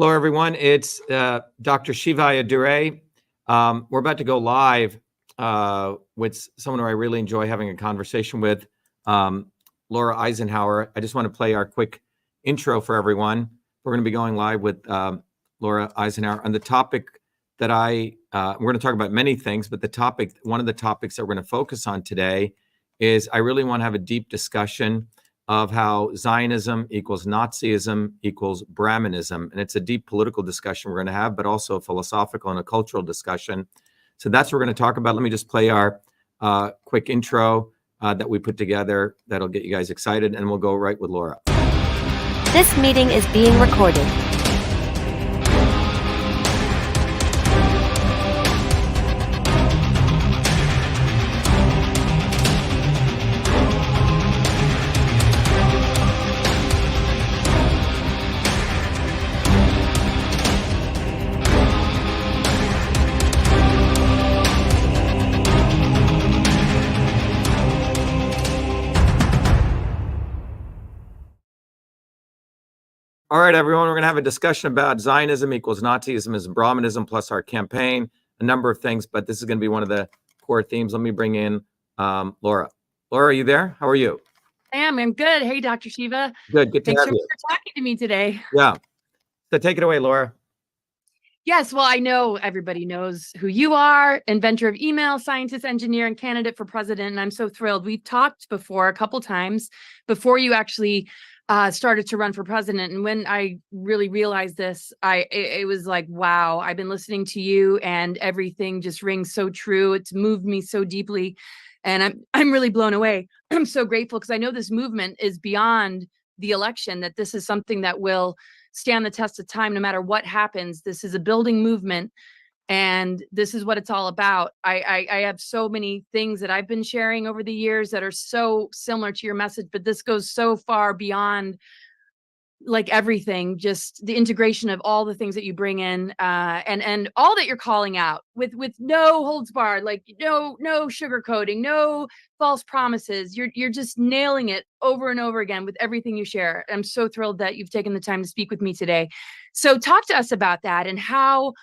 Hello, everyone. It's Dr.SHIVA Adure. We're about to go live with someone who I really enjoy having a conversation with, Laura Eisenhower. I just want to play our quick intro for everyone. We're going to be going live with Laura Eisenhower on the topic that we're going to talk about many things, but one of the topics that we're going to focus on today is I really want to have a deep discussion of how Zionism equals Nazism equals Brahmanism. And it's a deep political discussion we're going to have, but also a philosophical and a cultural discussion. So that's what we're going to talk about. Let me just play our quick intro that we put together that'll get you guys excited, and we'll go right with Laura. This meeting is being recorded. All right, everyone, we're going to have a discussion about Zionism equals Nazism is Brahmanism plus our campaign, a number of things, but this is going to be one of the core themes. Let me bring in Laura. Laura, are you there? How are you? I am. I'm good. Hey, Dr. Shiva. Good to Thanks have so you. much for talking to me today. Yeah. So take it away, Laura. Yes, well, I know everybody knows who you are, inventor of email, scientist, engineer, and candidate for president. And I'm so thrilled. We've talked before a couple times before you actually started to run for president. And when I really realized this, it was like, wow, I've been listening to you and everything just rings so true. It's moved me so deeply. And I'm really blown away. I'm so grateful because I know this movement is beyond the election, that this is something that will stand the test of time no matter what happens. This is a building movement, and this is what it's all about. I have so many things that I've been sharing over the years that are so similar to your message, but this goes so far beyond like everything, just the integration of all the things that you bring in, and all that you're calling out with no holds barred, like no sugarcoating, no false promises. You're just nailing it over and over again with everything you share. I'm so thrilled that you've taken the time to speak with me today. So talk to us about that and how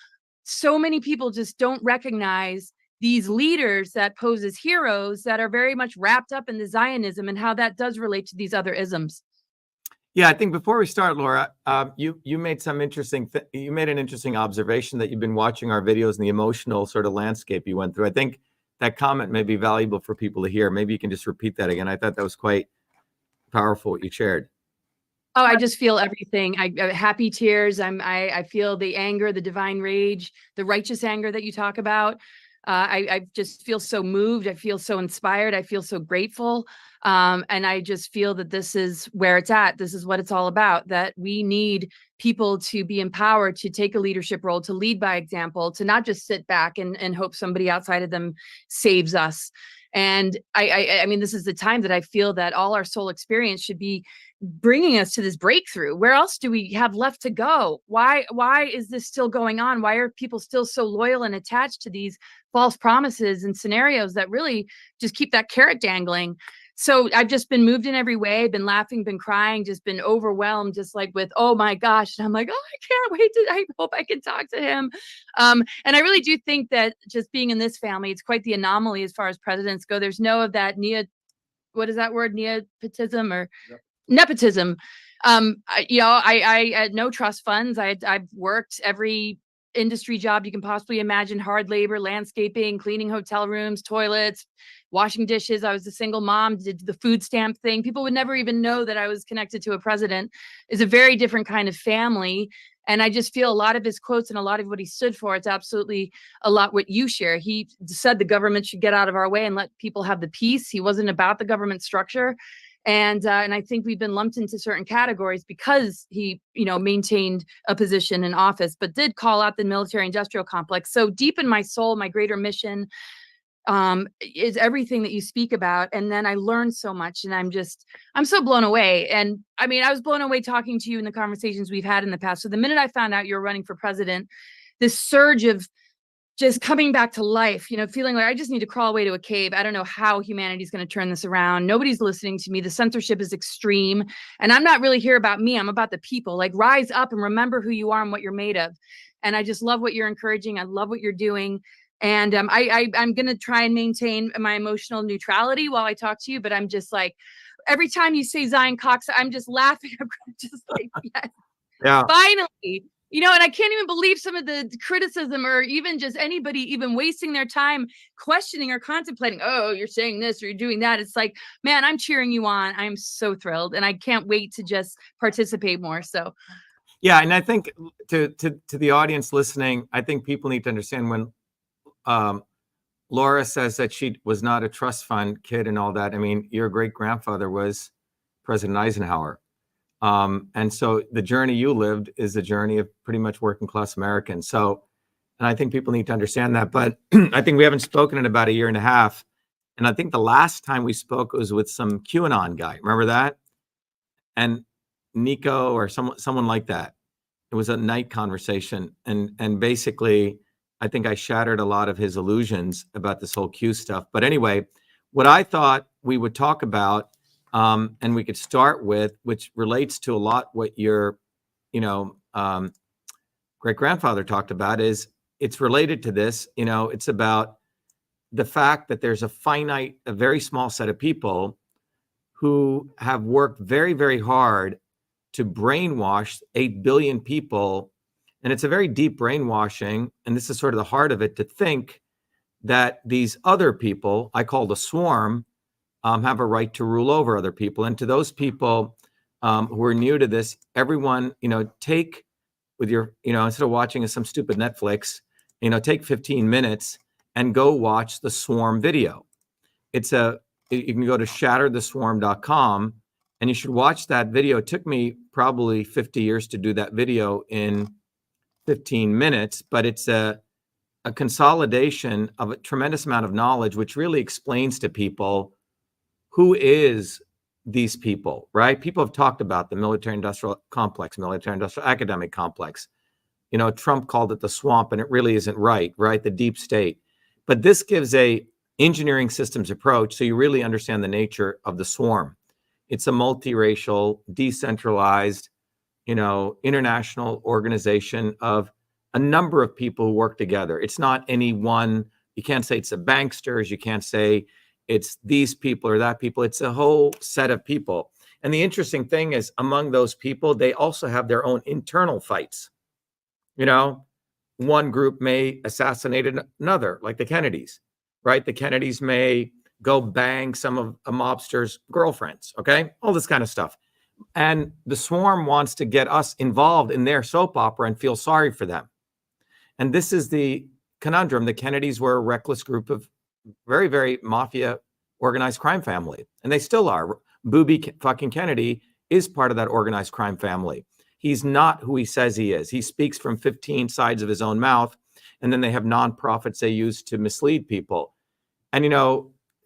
so many people just don't recognize these leaders that pose as heroes that are very much wrapped up in the Zionism and how that does relate to these other isms. Yeah, I think before we start, Laura, you made some interesting. You made an interesting observation that you've been watching our videos and the emotional sort of landscape you went through. I think that comment may be valuable for people to hear. Maybe you can just repeat that again. I thought that was quite powerful what you shared. Oh, I just feel everything. Happy tears. I feel the anger, the divine rage, the righteous anger that you talk about. I just feel so moved. I feel so inspired. I feel so grateful. And I just feel that this is where it's at. This is what it's all about, that we need people to be empowered to take a leadership role, to lead by example, to not just sit back and hope somebody outside of them saves us. And I mean, this is the time that I feel that all our soul experience should be bringing us to this breakthrough. Where else do we have left to go? Why is this still going on? Why are people still so loyal and attached to these false promises and scenarios that really just keep that carrot dangling? So I've just been moved in every way, been laughing, been crying, just been overwhelmed, just like with, oh my gosh. And I'm like, oh, I can't wait I hope I can talk to him. And I really do think that just being in this family, it's quite the anomaly as far as presidents go. There's no of that what is that word? Nepotism or nepotism. I had no trust funds. I've worked every industry job you can possibly imagine: hard labor, landscaping, cleaning hotel rooms, toilets, washing dishes. I was a single mom, did the food stamp thing. People would never even know that I was connected to a president. It's a very different kind of family. And I just feel a lot of his quotes and a lot of what he stood for, it's absolutely a lot what you share. He said the government should get out of our way and let people have the peace. He wasn't about the government structure. And I think we've been lumped into certain categories because he, maintained a position in office, but did call out the military industrial complex. So deep in my soul, my greater mission is everything that you speak about. And then I learned so much, and I'm so blown away. And I mean, I was blown away talking to you in the conversations we've had in the past. So the minute I found out you were running for president, this surge of just coming back to life, you know, feeling like I just need to crawl away to a cave. I don't know how humanity's going to turn this around. Nobody's listening to me. The censorship is extreme. And I'm not really here about me. I'm about the people. Like, rise up and remember who you are and what you're made of. And I just love what you're encouraging. I love what you're doing. And I'm going to try and maintain my emotional neutrality while I talk to you. But I'm just like, every time you say Zion Cox, I'm just laughing. I'm just like, yes, Yeah. finally. You know, and I can't even believe some of the criticism, or even just anybody even wasting their time questioning or contemplating, oh, you're saying this or you're doing that. It's like, man, I'm cheering you on. I'm so thrilled. And I can't wait to just participate more. So Yeah. And I think to the audience listening, I think people need to understand when Laura says that she was not a trust fund kid and all that. I mean, your great grandfather was President Eisenhower. And so the journey you lived is the journey of pretty much working class Americans. So, and I think people need to understand that, but I think we haven't spoken in about a year and a half. And I think the last time we spoke was with some QAnon guy. Remember that? And Nico or someone like that. It was a night conversation. And basically, I think I shattered a lot of his illusions about this whole Q stuff. But anyway, what I thought we would talk about, and we could start with, which relates to a lot what your, great grandfather talked about, is it's related to this. You know, it's about the fact that there's a very small set of people who have worked very, very hard to brainwash 8 billion people. And it's a very deep brainwashing. And this is sort of the heart of it, to think that these other people, I call the swarm, have a right to rule over other people. And to those people who are new to this, everyone, take with your, instead of watching some stupid Netflix, take 15 minutes and go watch the Swarm video. You can go to shattertheswarm.com and you should watch that video. It took me probably 50 years to do that video in 15 minutes, but it's a consolidation of a tremendous amount of knowledge, which really explains to people who is these people, right? People have talked about the military-industrial complex, military-industrial academic complex. Trump called it the swamp, and it really isn't right? The deep state. But this gives a engineering systems approach, so you really understand the nature of the swarm. It's a multiracial, decentralized, international organization of a number of people who work together. It's not any one. You can't say it's the banksters. You can't say it's these people or that people. It's a whole set of people. And the interesting thing is, among those people, they also have their own internal fights. One group may assassinate another, like the Kennedys, right? The Kennedys may go bang some of a mobster's girlfriends, okay? All this kind of stuff. And the swarm wants to get us involved in their soap opera and feel sorry for them. And this is the conundrum. The Kennedys were a reckless group of very, very mafia organized crime family. And they still are. Booby fucking Kennedy is part of that organized crime family. He's not who he says he is. He speaks from 15 sides of his own mouth. And then they have nonprofits they use to mislead people. And,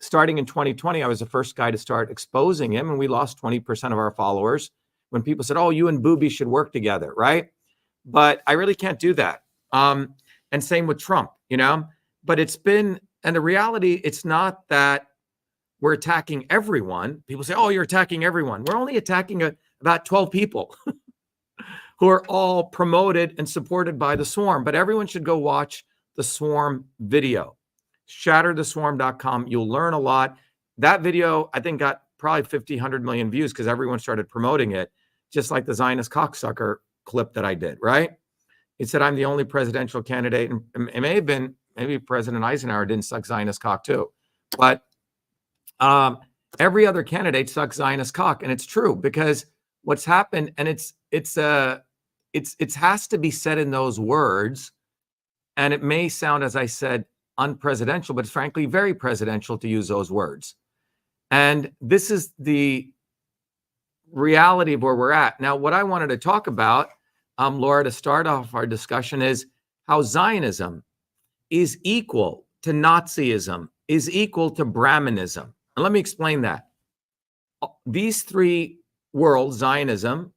starting in 2020, I was the first guy to start exposing him. And we lost 20% of our followers when people said, oh, you and Booby should work together, right? But I really can't do that. And same with Trump, But it's been, and the reality, it's not that we're attacking everyone. People say, oh, you're attacking everyone. We're only attacking about 12 people who are all promoted and supported by the swarm. But everyone should go watch the Swarm video. Shattertheswarm.com. You'll learn a lot. That video, I think, got probably 50, 100 million views because everyone started promoting it, just like the Zionist cocksucker clip that I did, right? It said, I'm the only presidential candidate. And it may have been, maybe President Eisenhower didn't suck Zionist cock too. But every other candidate sucks Zionist cock. And it's true, because what's happened, and it has to be said in those words. And it may sound, as I said, unpresidential, but it's frankly very presidential to use those words. And this is the reality of where we're at. Now, what I wanted to talk about, Laura, to start off our discussion, is how Zionism is equal to Nazism, is equal to Brahmanism. And let me explain that. These three worlds, Zionism,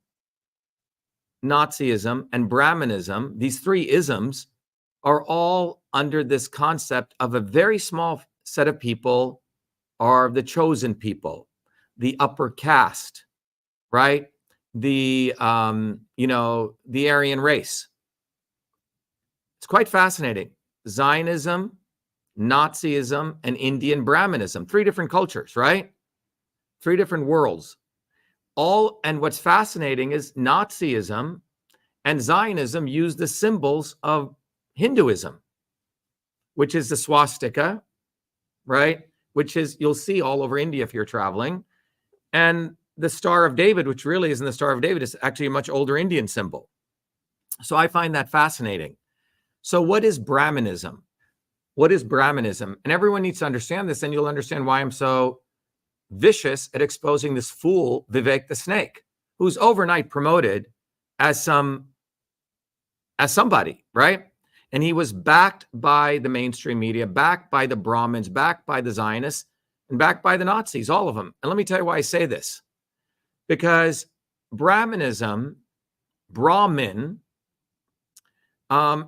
Nazism, and Brahmanism, these three isms, are all under this concept of a very small set of people are the chosen people, the upper caste, right? The, the Aryan race. It's quite fascinating. Zionism, Nazism, and Indian Brahmanism, 3 different cultures, right? 3 different worlds. And what's fascinating is Nazism and Zionism use the symbols of Hinduism, which is the swastika, right? Which is, you'll see all over India if you're traveling. And the Star of David, which really isn't the Star of David, is actually a much older Indian symbol. So I find that fascinating. So what is Brahmanism? What is Brahmanism? And everyone needs to understand this, and you'll understand why I'm so vicious at exposing this fool, Vivek the Snake, who's overnight promoted as somebody, right? And he was backed by the mainstream media, backed by the Brahmins, backed by the Zionists, and backed by the Nazis, all of them. And let me tell you why I say this. Because Brahmanism, Brahmin,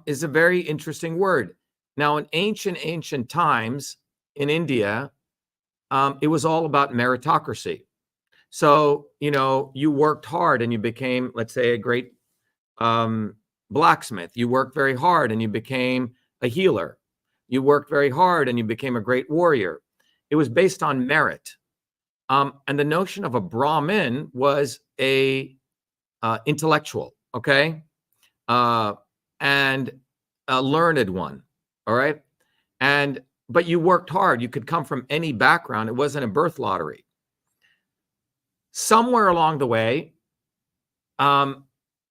is a very interesting word. Now, in ancient times in India, it was all about meritocracy. So, you worked hard and you became, let's say, a great blacksmith. You worked very hard and you became a healer. You worked very hard and you became a great warrior. It was based on merit. And the notion of a Brahmin was a intellectual, okay? And a learned one, all right? But you worked hard. You could come from any background. It wasn't a birth lottery. Somewhere along the way,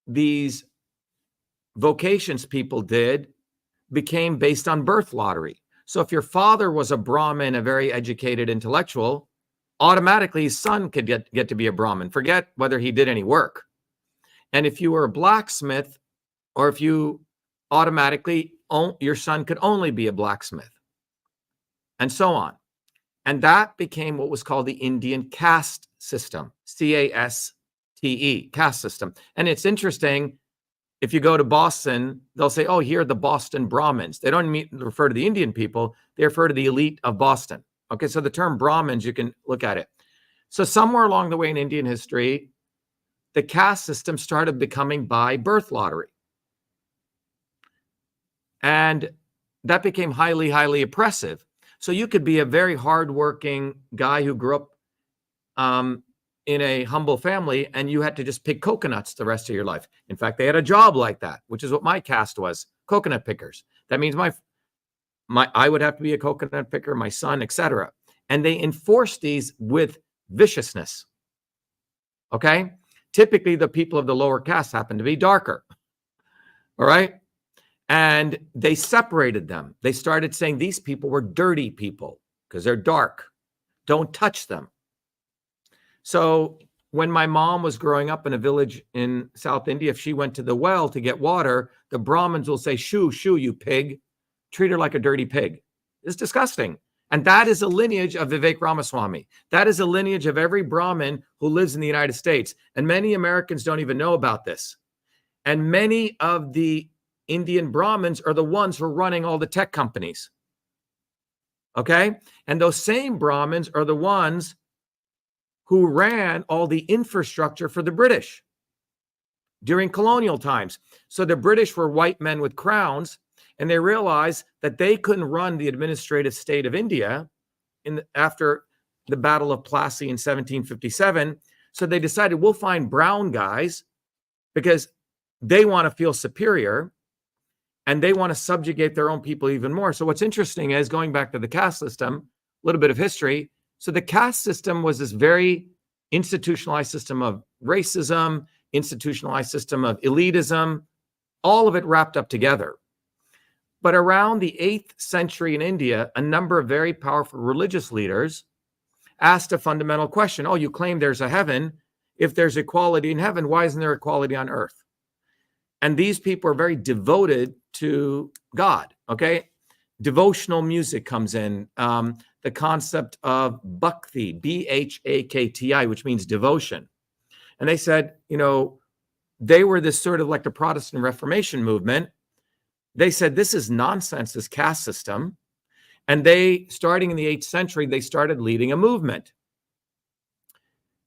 these vocations people became based on birth lottery. So if your father was a Brahmin, a very educated intellectual, automatically his son could get to be a Brahmin. Forget whether he did any work. And if you were a blacksmith, or if you automatically, your son could only be a blacksmith, and so on. And that became what was called the Indian caste system, C-A-S-T-E, caste system. And it's interesting, if you go to Boston, they'll say, oh, here are the Boston Brahmins. They don't refer to the Indian people, they refer to the elite of Boston. Okay, so the term Brahmins, you can look at it. So somewhere along the way in Indian history, the caste system started becoming by birth lottery. And that became highly, highly oppressive. So you could be a very hardworking guy who grew up in a humble family, and you had to just pick coconuts the rest of your life. In fact, they had a job like that, which is what my caste was, coconut pickers. That means I would have to be a coconut picker, my son, etc. And they enforced these with viciousness. Okay? Typically, the people of the lower caste happen to be darker. All right? And they separated them. They started saying these people were dirty people because they're dark. Don't touch them. So when my mom was growing up in a village in South India, if she went to the well to get water, the Brahmins will say, shoo, shoo, you pig. Treat her like a dirty pig. It's disgusting. And that is a lineage of Vivek Ramaswamy. That is a lineage of every Brahmin who lives in the United States. And many Americans don't even know about this. And many of the Indian Brahmins are the ones who are running all the tech companies. Okay? And those same Brahmins are the ones who ran all the infrastructure for the British during colonial times. So the British were white men with crowns, and they realized that they couldn't run the administrative state of India after the Battle of Plassey in 1757. So they decided, we'll find brown guys because they want to feel superior and they want to subjugate their own people even more. So what's interesting is, going back to the caste system, a little bit of history. So the caste system was this very institutionalized system of racism, institutionalized system of elitism, all of it wrapped up together. But around the 8th century in India, a number of very powerful religious leaders asked a fundamental question. Oh, you claim there's a heaven. If there's equality in heaven, why isn't there equality on earth? And these people are very devoted to God, okay? Devotional music comes in. The concept of bhakti, B-H-A-K-T-I, which means devotion. And they said, they were this sort of like the Protestant Reformation movement, they said, this is nonsense, this caste system. And they, starting in the 8th century, they started leading a movement.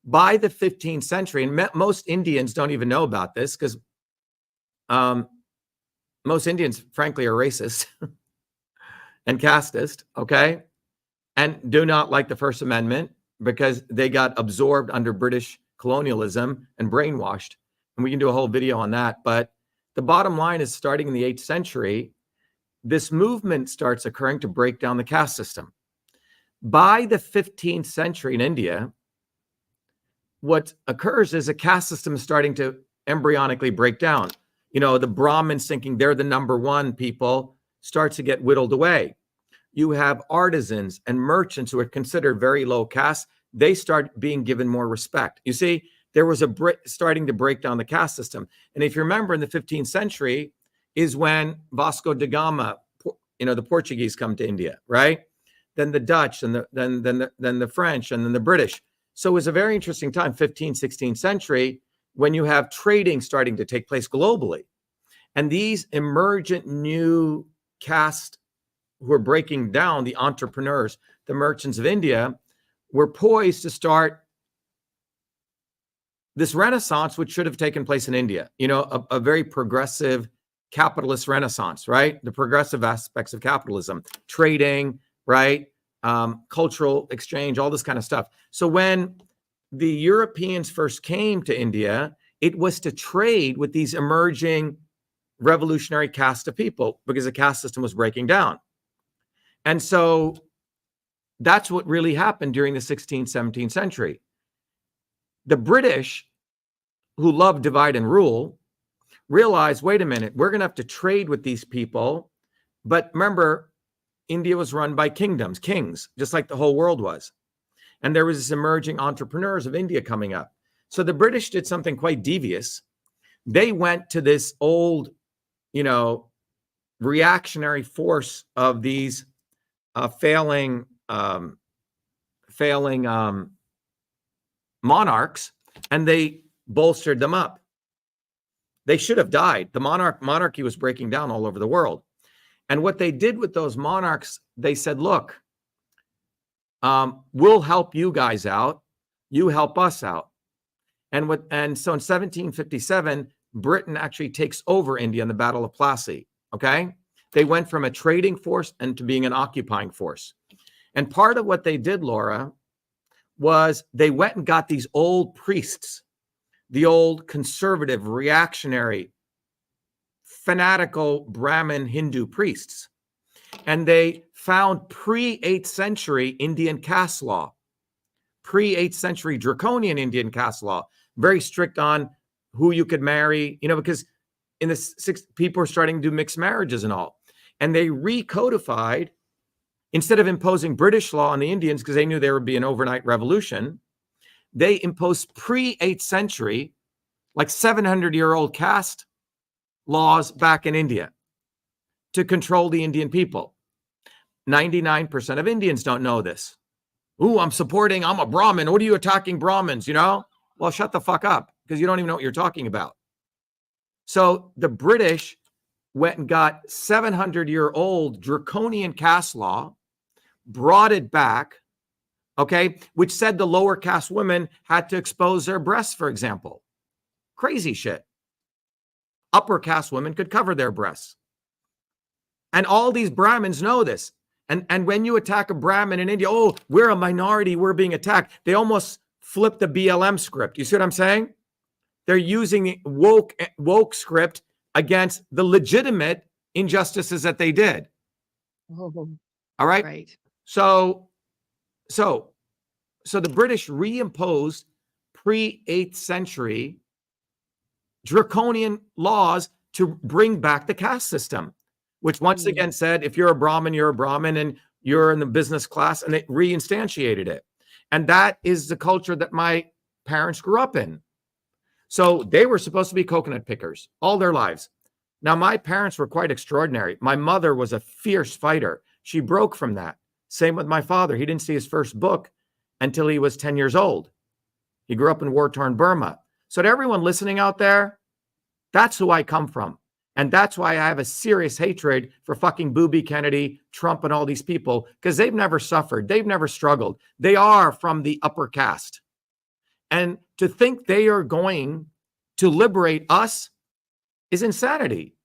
By the 15th century, and most Indians don't even know about this because most Indians, frankly, are racist and casteist, okay? And do not like the First Amendment because they got absorbed under British colonialism and brainwashed. And we can do a whole video on that. But the bottom line is, starting in the 8th century, this movement starts occurring to break down the caste system. By the 15th century in India, what occurs is a caste system is starting to embryonically break down. You know, the Brahmins thinking they're the number one people starts to get whittled away. You have artisans and merchants who are considered very low caste. They start being given more respect. You see, there was a starting to break down the caste system. And if you remember, in the 15th century is when Vasco da Gama, you know, the Portuguese come to India, right? Then the Dutch, and then the French, and then the British. So it was a very interesting time, 15th, 16th century, when you have trading starting to take place globally. And these emergent new caste who are breaking down, the entrepreneurs, the merchants of India, were poised to start this renaissance, which should have taken place in India. You know, a very progressive capitalist renaissance, right? The progressive aspects of capitalism, trading, right? Cultural exchange, all this kind of stuff. So when the Europeans first came to India, it was to trade with these emerging revolutionary caste of people because the caste system was breaking down. And so that's what really happened during the 16th, 17th century. The British, who loved divide and rule, realized, wait a minute, we're going to have to trade with these people. But remember, India was run by kingdoms, kings, just like the whole world was. And there was this emerging entrepreneurs of India coming up. So the British did something quite devious. They went to this old, you know, reactionary force of these failing monarchs, and they bolstered them up. They should have died. The monarchy was breaking down all over the world. And what they did with those monarchs, they said, look, we'll help you guys out. You help us out. And so in 1757, Britain actually takes over India in the Battle of Plassey. Okay. They went from a trading force and to being an occupying force. And part of what they did, Laura, was they went and got these old priests, the old conservative, reactionary, fanatical Brahmin Hindu priests. And they found pre-8th century Indian caste law, pre-8th century draconian Indian caste law, very strict on who you could marry, you know, because in the 60s, people were starting to do mixed marriages and all. And they recodified, instead of imposing British law on the Indians, because they knew there would be an overnight revolution, they imposed pre-8th century, like 700-year-old caste laws back in India to control the Indian people. 99% of Indians don't know this. Ooh, I'm a Brahmin. What are you attacking Brahmins, you know? Well, shut the fuck up, because you don't even know what you're talking about. So the British went and got 700-year-old draconian caste law, brought it back, okay, which said the lower caste women had to expose their breasts, for example. Crazy shit. Upper caste women could cover their breasts. And all these Brahmins know this. And when you attack a Brahmin in India, oh, we're a minority, we're being attacked. They almost flip the BLM script. You see what I'm saying? They're using the woke script against the legitimate injustices that they did. Oh, all right. Right. So the British reimposed pre-8th century draconian laws to bring back the caste system, which once again said, if you're a Brahmin, you're a Brahmin and you're in the business class, and it reinstantiated it. And that is the culture that my parents grew up in. So they were supposed to be coconut pickers all their lives. Now, my parents were quite extraordinary. My mother was a fierce fighter. She broke from that. Same with my father. He didn't see his first book until he was 10 years old. He grew up in war-torn Burma. So to everyone listening out there, that's who I come from. And that's why I have a serious hatred for fucking Booby Kennedy, Trump, and all these people, because they've never suffered. They've never struggled. They are from the upper caste. And to think they are going to liberate us is insanity.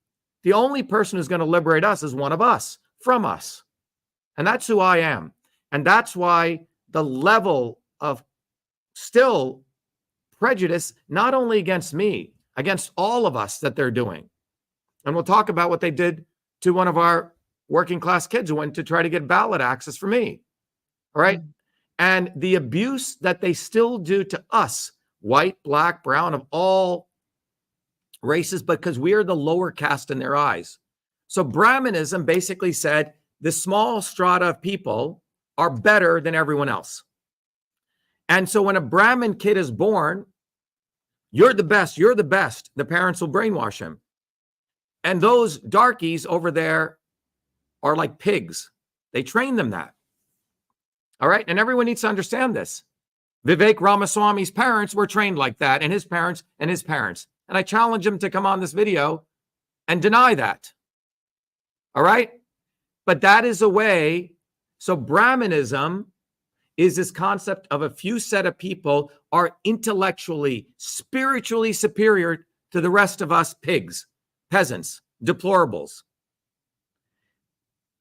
The only person who's going to liberate us is one of us, from us. And that's who I am. And that's why the level of still prejudice, not only against me, against all of us that they're doing. And we'll talk about what they did to one of our working class kids who went to try to get ballot access for me. All right. And the abuse that they still do to us, white, black, brown, of all races, because we are the lower caste in their eyes. So Brahmanism basically said the small strata of people are better than everyone else. And so when a Brahmin kid is born, you're the best, you're the best. The parents will brainwash him. And those darkies over there are like pigs. They train them that. All right. And everyone needs to understand this. Vivek Ramaswamy's parents were trained like that, and his parents and his parents. And I challenge him to come on this video and deny that. All right. But that is a way. So Brahmanism is this concept of a few set of people are intellectually, spiritually superior to the rest of us pigs, peasants, deplorables.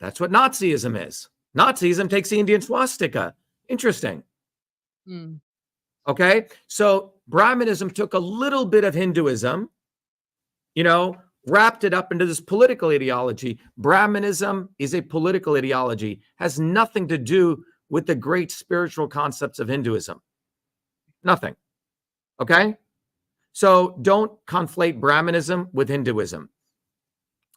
That's what Nazism is. Nazism takes the Indian swastika. Interesting. Okay. So Brahmanism took a little bit of Hinduism, wrapped it up into this political ideology. Brahmanism is a political ideology, has nothing to do with the great spiritual concepts of Hinduism. Nothing. Okay. So don't conflate Brahmanism with Hinduism.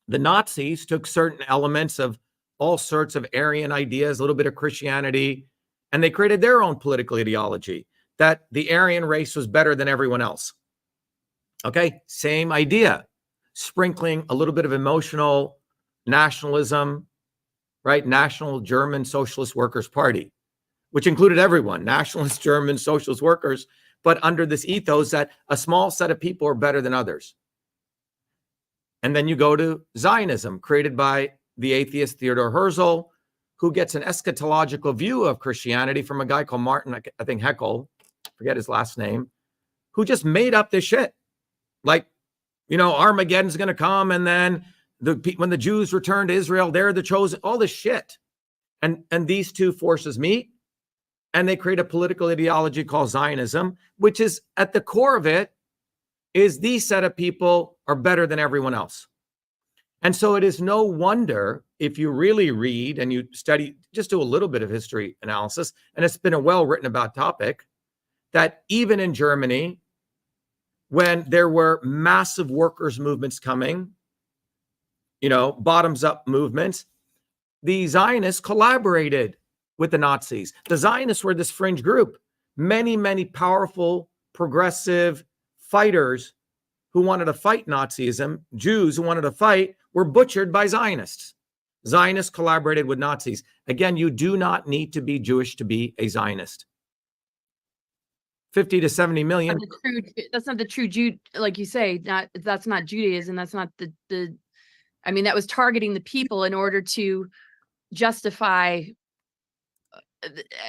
The Nazis took certain elements of all sorts of Aryan ideas, a little bit of Christianity, and they created their own political ideology that the Aryan race was better than everyone else. Okay, same idea, sprinkling a little bit of emotional nationalism, right? National German Socialist Workers' Party, which included everyone, nationalist German socialist workers, but under this ethos that a small set of people are better than others. And then you go to Zionism, created by the atheist Theodor Herzl, who gets an eschatological view of Christianity from a guy called Martin, I think Heckel, forget his last name, who just made up this shit. Like, Armageddon's going to come, and then when the Jews return to Israel, they're the chosen, all this shit. And these two forces meet, and they create a political ideology called Zionism, which is at the core of it is these set of people are better than everyone else. And so it is no wonder if you really read and you study, just do a little bit of history analysis, and it's been a well-written about topic, that even in Germany, when there were massive workers' movements coming, bottoms-up movements, the Zionists collaborated with the Nazis. The Zionists were this fringe group. Many, many powerful, progressive fighters who wanted to fight Nazism, Jews who wanted to fight, were butchered by Zionists. Zionists collaborated with Nazis. Again, you do not need to be Jewish to be a Zionist. 50 to 70 million. That's not the true Jude, like you say. That's not Judaism. That's not the. I mean, that was targeting the people in order to justify.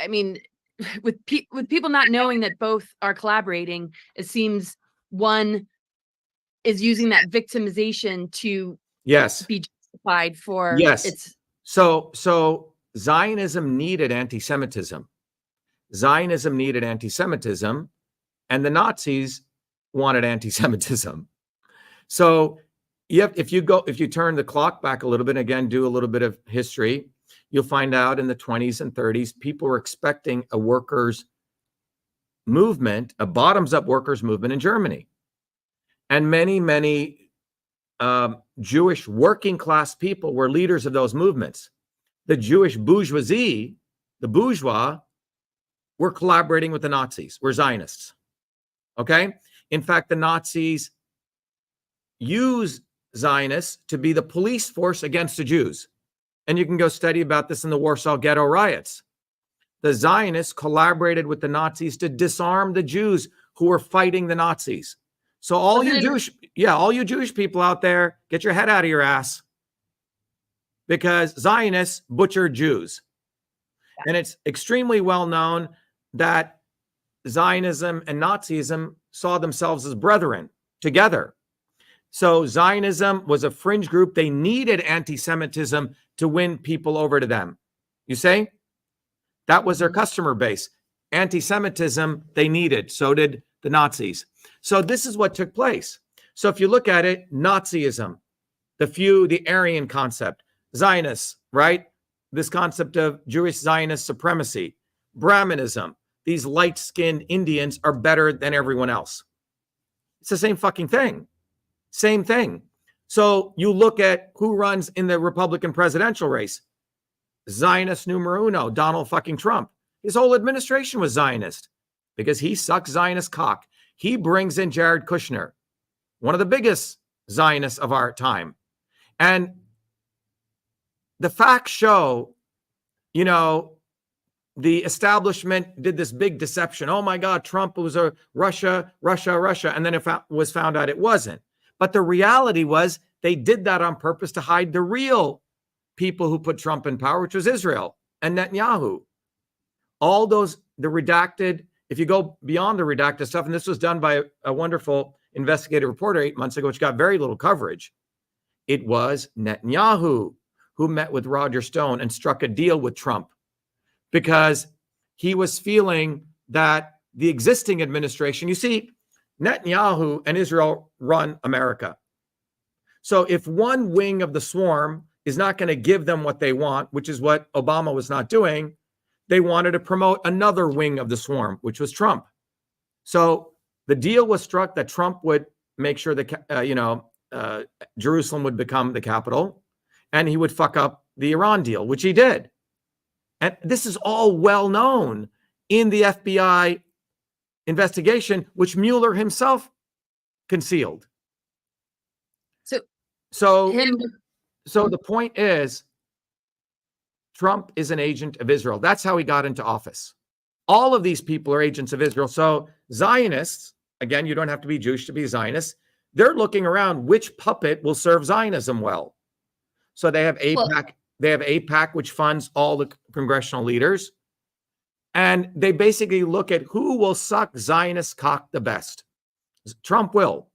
I mean, with people not knowing that both are collaborating, it seems one is using that victimization to be justified for its. So Zionism needed anti-Semitism. Zionism needed anti-Semitism, and the Nazis wanted anti-Semitism. So if you turn the clock back a little bit, again, do a little bit of history, you'll find out in the 20s and 30s, people were expecting a workers' movement, a bottoms-up workers' movement in Germany. And many, many Jewish working class people were leaders of those movements. The Jewish bourgeoisie, the bourgeois, were collaborating with the Nazis, were Zionists. Okay? In fact, the Nazis use Zionists to be the police force against the Jews. And you can go study about this in the Warsaw Ghetto riots. The Zionists collaborated with the Nazis to disarm the Jews who were fighting the Nazis. So all Wasn't you it- Jewish, all you Jewish people out there, get your head out of your ass, because Zionists butchered Jews. And it's extremely well known that Zionism and Nazism saw themselves as brethren together. So Zionism was a fringe group. They needed anti-Semitism to win people over to them. You say? That was their customer base. Anti-Semitism they needed. So did the Nazis. So this is what took place. So if you look at it, Nazism, the Aryan concept, Zionists, right? This concept of Jewish Zionist supremacy, Brahmanism, these light-skinned Indians are better than everyone else. It's the same fucking thing. Same thing. So you look at who runs in the Republican presidential race. Zionist numero uno, Donald fucking Trump. His whole administration was Zionist because he sucks Zionist cock. He brings in Jared Kushner, one of the biggest Zionists of our time. And the facts show, the establishment did this big deception. Oh my God, Trump was a Russia. And then it was found out it wasn't. But the reality was they did that on purpose to hide the real people who put Trump in power, which was Israel and Netanyahu. All those, the redacted, if you go beyond the redacted stuff, and this was done by a wonderful investigative reporter 8 months ago, which got very little coverage. It was Netanyahu who met with Roger Stone and struck a deal with Trump because he was feeling that the existing administration, you see, Netanyahu and Israel run America. So if one wing of the swarm is not going to give them what they want, which is what Obama was not doing, they wanted to promote another wing of the swarm, which was Trump. So the deal was struck that Trump would make sure that, Jerusalem would become the capital, and he would fuck up the Iran deal, which he did. And this is all well known in the FBI investigation, which Mueller himself concealed. So the point is, Trump is an agent of Israel. That's how he got into office. All of these people are agents of Israel. So Zionists, again, you don't have to be Jewish to be Zionist. They're looking around which puppet will serve Zionism well. So they have AIPAC. They have AIPAC, which funds all the congressional leaders. And they basically look at who will suck Zionist cock the best. Trump will.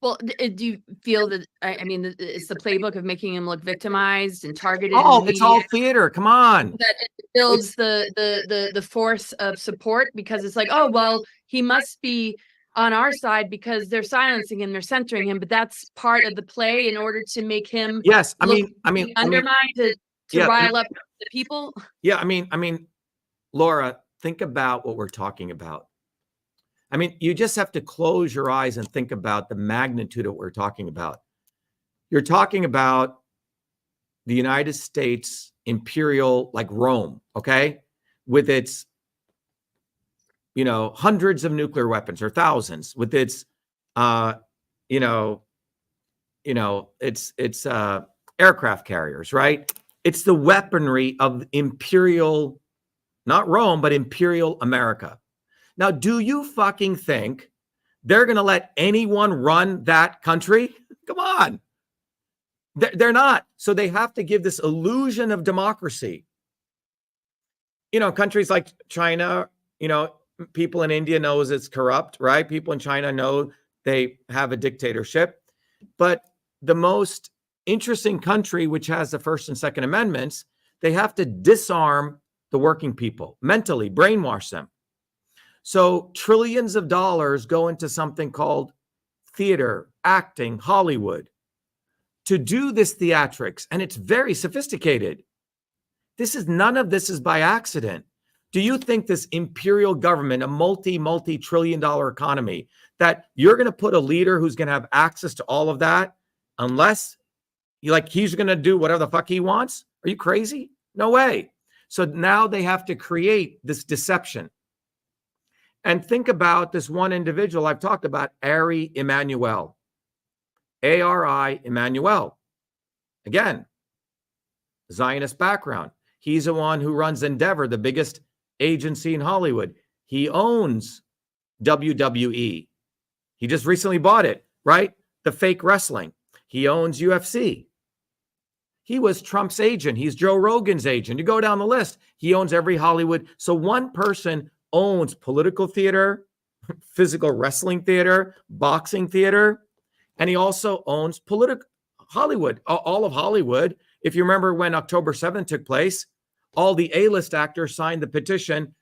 Well, do you feel that, I mean, it's the playbook of making him look victimized and targeted? Oh, it's all theater. Come on. That it builds the force of support, because it's like, oh, well, he must be on our side because they're silencing him, they're censoring him, but that's part of the play in order to make him undermined to rile up the people. Yeah, I mean, Laura, think about what we're talking about. I mean, you just have to close your eyes and think about the magnitude of what we're talking about. You're talking about the United States imperial, like Rome, okay, with its hundreds of nuclear weapons or thousands, with its it's aircraft carriers, right? It's the weaponry of imperial, not Rome, but imperial America. Now, do you fucking think they're going to let anyone run that country? Come on. They're not. So they have to give this illusion of democracy. Countries like China, people in India knows it's corrupt, right? People in China know they have a dictatorship. But the most interesting country, which has the First and Second Amendments, they have to disarm the working people, mentally brainwash them. So trillions of dollars go into something called theater, acting, Hollywood, to do this theatrics. And it's very sophisticated. None of this is by accident. Do you think this imperial government, a multi-trillion dollar economy, that you're going to put a leader who's going to have access to all of that unless he's going to do whatever the fuck he wants? Are you crazy? No way. So now they have to create this deception. And think about this one individual I've talked about, Ari Emanuel. A-R-I Emanuel. Again, Zionist background. He's the one who runs Endeavor, the biggest agency in Hollywood. He owns WWE. He just recently bought it, right? The fake wrestling. He owns UFC. He was Trump's agent. He's Joe Rogan's agent. You go down the list. He owns every Hollywood. So one person owns political theater, physical wrestling theater, boxing theater, and he also owns political Hollywood, all of Hollywood. If you remember when October 7th took place, all the A-list actors signed the petition,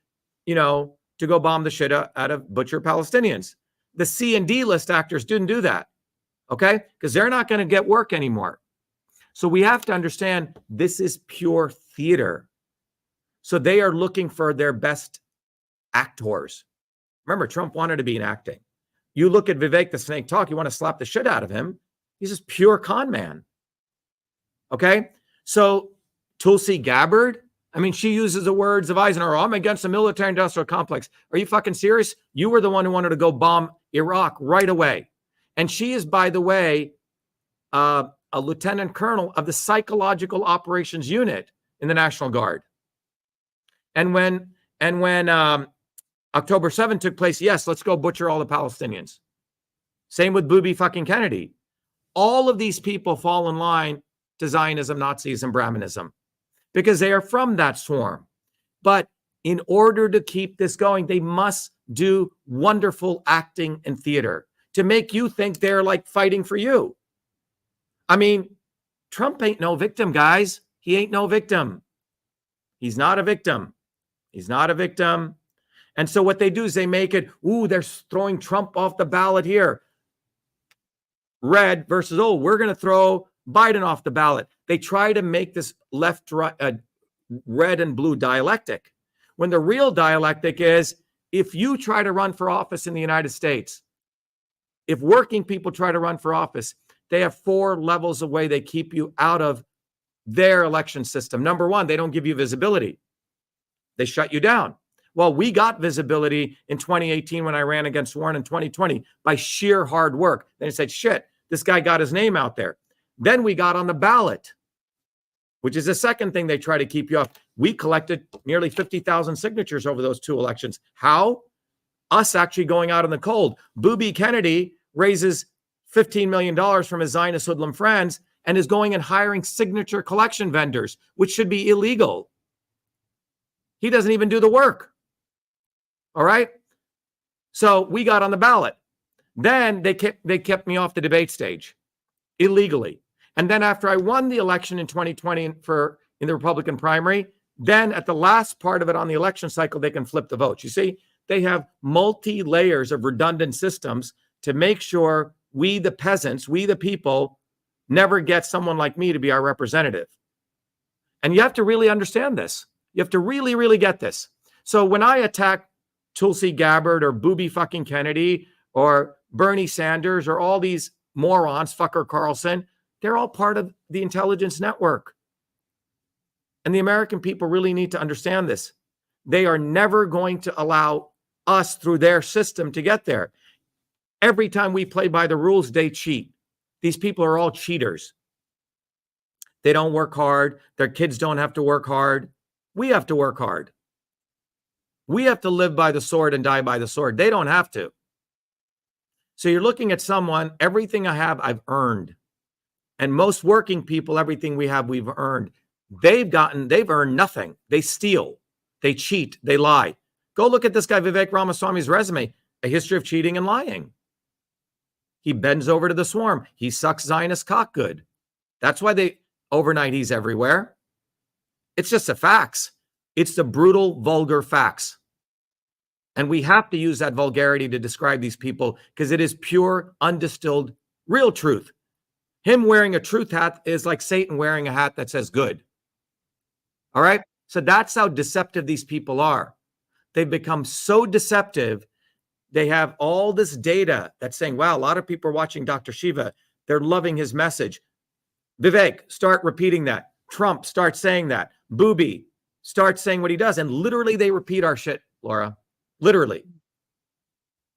to go bomb the shit out of butcher Palestinians. The C and D list actors didn't do that, okay? Because they're not going to get work anymore. So we have to understand this is pure theater. So they are looking for their best actors. Remember, Trump wanted to be in acting. You look at Vivek the Snake talk, you want to slap the shit out of him. He's just pure con man. Okay? So Tulsi Gabbard, she uses the words of Eisenhower, I'm against the military industrial complex. Are you fucking serious? You were the one who wanted to go bomb Iraq right away. And she is, by the way, a lieutenant colonel of the psychological operations unit in the National Guard. And when October 7th took place, yes, let's go butcher all the Palestinians. Same with Booby fucking Kennedy. All of these people fall in line to Zionism, Nazism, Brahmanism, because they are from that swarm. But in order to keep this going, they must do wonderful acting and theater to make you think they're like fighting for you. Trump ain't no victim, guys. He ain't no victim. He's not a victim. He's not a victim. And so what they do is they make it, they're throwing Trump off the ballot here. Red versus, we're going to throw Biden off the ballot. They try to make this red and blue dialectic, when the real dialectic is, if you try to run for office in the United States, if working people try to run for office, they have 4 levels of way they keep you out of their election system. Number 1, they don't give you visibility. They shut you down. Well, we got visibility in 2018 when I ran against Warren in 2020 by sheer hard work. They said, shit, this guy got his name out there. Then we got on the ballot, which is the second thing they try to keep you off. We collected nearly 50,000 signatures over those 2 elections. How? Us actually going out in the cold. Booby Kennedy raises $15 million from his Zionist hoodlum friends and is going and hiring signature collection vendors, which should be illegal. He doesn't even do the work. All right? So we got on the ballot. Then they kept me off the debate stage illegally. And then after I won the election in 2020 in the Republican primary, then at the last part of it on the election cycle, they can flip the votes. You see, they have multi-layers of redundant systems to make sure we, the peasants, we, the people, never get someone like me to be our representative. And you have to really understand this. You have to really, really get this. So when I attack Tulsi Gabbard or Booby fucking Kennedy or Bernie Sanders or all these morons, Fucker Carlson, they're all part of the intelligence network. And the American people really need to understand this. They are never going to allow us through their system to get there. Every time we play by the rules, they cheat. These people are all cheaters. They don't work hard. Their kids don't have to work hard. We have to work hard. We have to live by the sword and die by the sword. They don't have to. So you're looking at someone, everything I have, I've earned. And most working people, everything we have, we've earned. They've earned nothing. They steal, they cheat, they lie. Go look at this guy, Vivek Ramaswamy's resume, a history of cheating and lying. He bends over to the swarm. He sucks Zionist cock good. That's why overnight he's everywhere. It's just the facts. It's the brutal, vulgar facts. And we have to use that vulgarity to describe these people because it is pure, undistilled, real truth. Him wearing a truth hat is like Satan wearing a hat that says good. All right? So that's how deceptive these people are. They've become so deceptive. They have all this data that's saying, wow, a lot of people are watching Dr. Shiva. They're loving his message. Vivek, start repeating that. Trump, start saying that. Booby, start saying what he does. And literally they repeat our shit, Laura. Literally.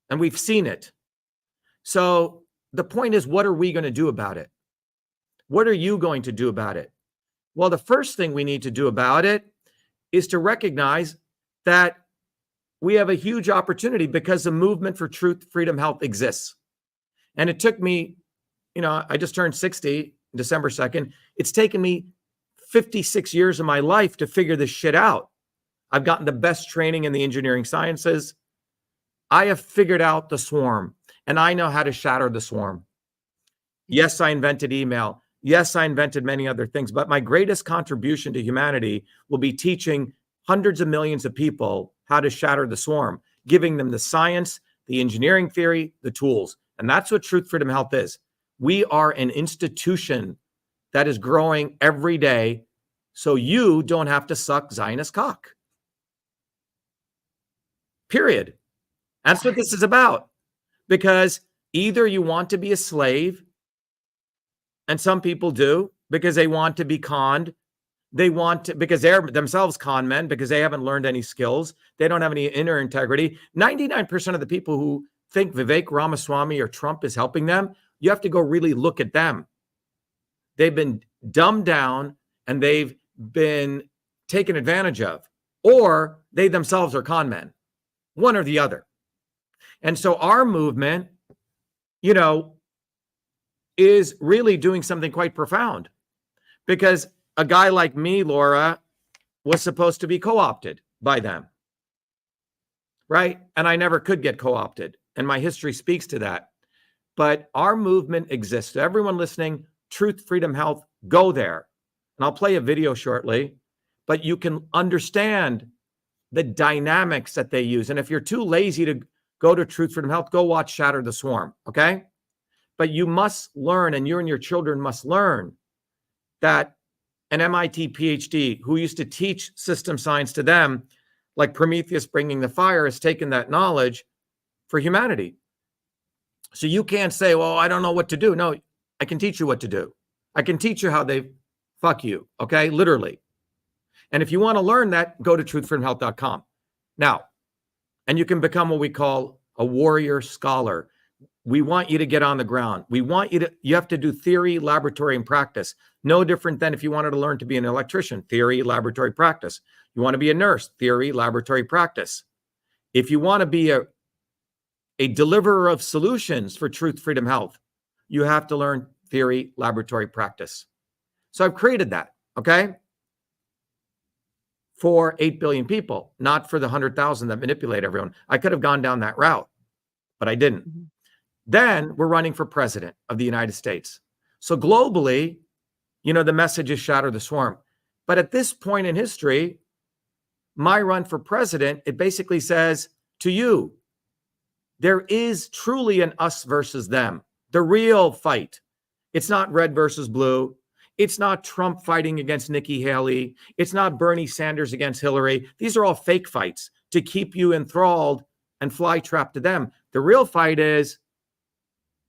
And we've seen it. So the point is, what are we going to do about it? What are you going to do about it? Well, the first thing we need to do about it is to recognize that we have a huge opportunity because the movement for truth, freedom, health exists. And it took me, I just turned 60 December 2nd. It's taken me 56 years of my life to figure this shit out. I've gotten the best training in the engineering sciences. I have figured out the swarm, and I know how to shatter the swarm. Yes, I invented email. Yes, I invented many other things, but my greatest contribution to humanity will be teaching hundreds of millions of people how to shatter the swarm, giving them the science, the engineering theory, the tools. And that's what Truth, Freedom, Health is. We are an institution that is growing every day, so you don't have to suck Zionist cock. Period. That's what this is about. Because either you want to be a slave, and some people do because they want to be conned. They want to, because they're themselves con men, because they haven't learned any skills. They don't have any inner integrity. 99% of the people who think Vivek Ramaswamy or Trump is helping them, you have to go really look at them. They've been dumbed down and they've been taken advantage of, or they themselves are con men, one or the other. And so our movement, is really doing something quite profound, because a guy like me, Laura, was supposed to be co-opted by them, right? And I never could get co-opted, and my history speaks to that. But our movement exists. Everyone listening, Truth, Freedom, Health, go there. And I'll play a video shortly, but you can understand the dynamics that they use. And if you're too lazy to go to Truth, Freedom, Health, go watch Shatter the Swarm, okay? But you must learn, and you and your children must learn, that an MIT PhD who used to teach system science to them, like Prometheus bringing the fire, has taken that knowledge for humanity. So you can't say, well, I don't know what to do. No, I can teach you what to do. I can teach you how they fuck you, okay? Literally. And if you want to learn that, go to truthfreedomhealth.com. Now, and you can become what we call a warrior scholar. We want you to get on the ground. We want you have to do theory, laboratory, and practice. No different than if you wanted to learn to be an electrician, theory, laboratory, practice. You want to be a nurse, theory, laboratory, practice. If you want to be a deliverer of solutions for Truth, Freedom, Health, you have to learn theory, laboratory, practice. So I've created that, okay? For 8 billion people, not for the 100,000 that manipulate everyone. I could have gone down that route, but I didn't. Mm-hmm. Then we're running for president of the United States. So globally, the message is shatter the swarm. But at this point in history, my run for president, it basically says to you, there is truly an us versus them, the real fight. It's not red versus blue. It's not Trump fighting against Nikki Haley. It's not Bernie Sanders against Hillary. These are all fake fights to keep you enthralled and fly trapped to them. The real fight is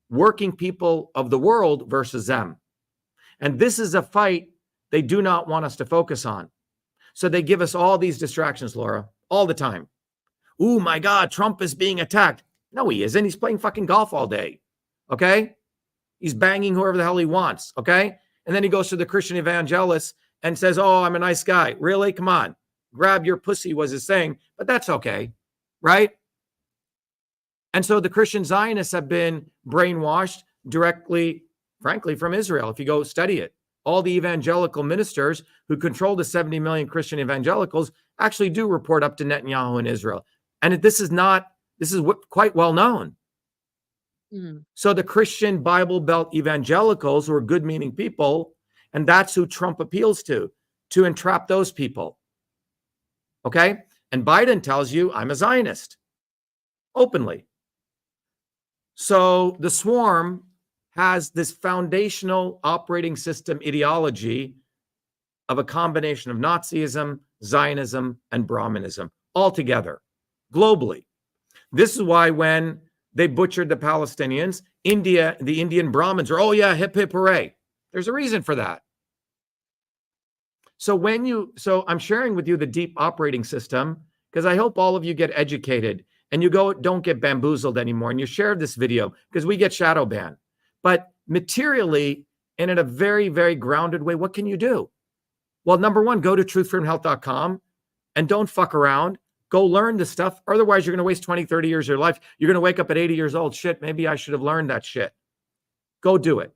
working people of the world versus them. And this is a fight they do not want us to focus on. So they give us all these distractions, Laura, all the time. Oh my God, Trump is being attacked. No, he isn't. He's playing fucking golf all day. Okay? He's banging whoever the hell he wants. Okay? And then he goes to the Christian evangelists and says, oh, I'm a nice guy. Really? Come on. Grab your pussy was his saying, but that's okay. Right? And so the Christian Zionists have been brainwashed directly, frankly, from Israel. If you go study it, all the evangelical ministers who control the 70 million Christian evangelicals actually do report up to Netanyahu in Israel. And this is quite well known. Mm. So the Christian Bible Belt evangelicals, who are good-meaning people, and that's who Trump appeals to entrap those people. Okay? And Biden tells you, I'm a Zionist, openly. So the swarm has this foundational operating system ideology of a combination of Nazism, Zionism, and Brahmanism all together, globally. This is why when they butchered the Palestinians, the Indian Brahmins are, oh yeah, hip, hip, hooray. There's a reason for that. So I'm sharing with you the deep operating system, because I hope all of you get educated and don't get bamboozled anymore. And you share this video because we get shadow banned. But materially and in a very, very grounded way, what can you do? Well, number one, go to truthfreedomhealth.com and don't fuck around. Go learn the stuff. Otherwise, you're going to waste 20, 30 years of your life. You're going to wake up at 80 years old. Shit, maybe I should have learned that shit. Go do it.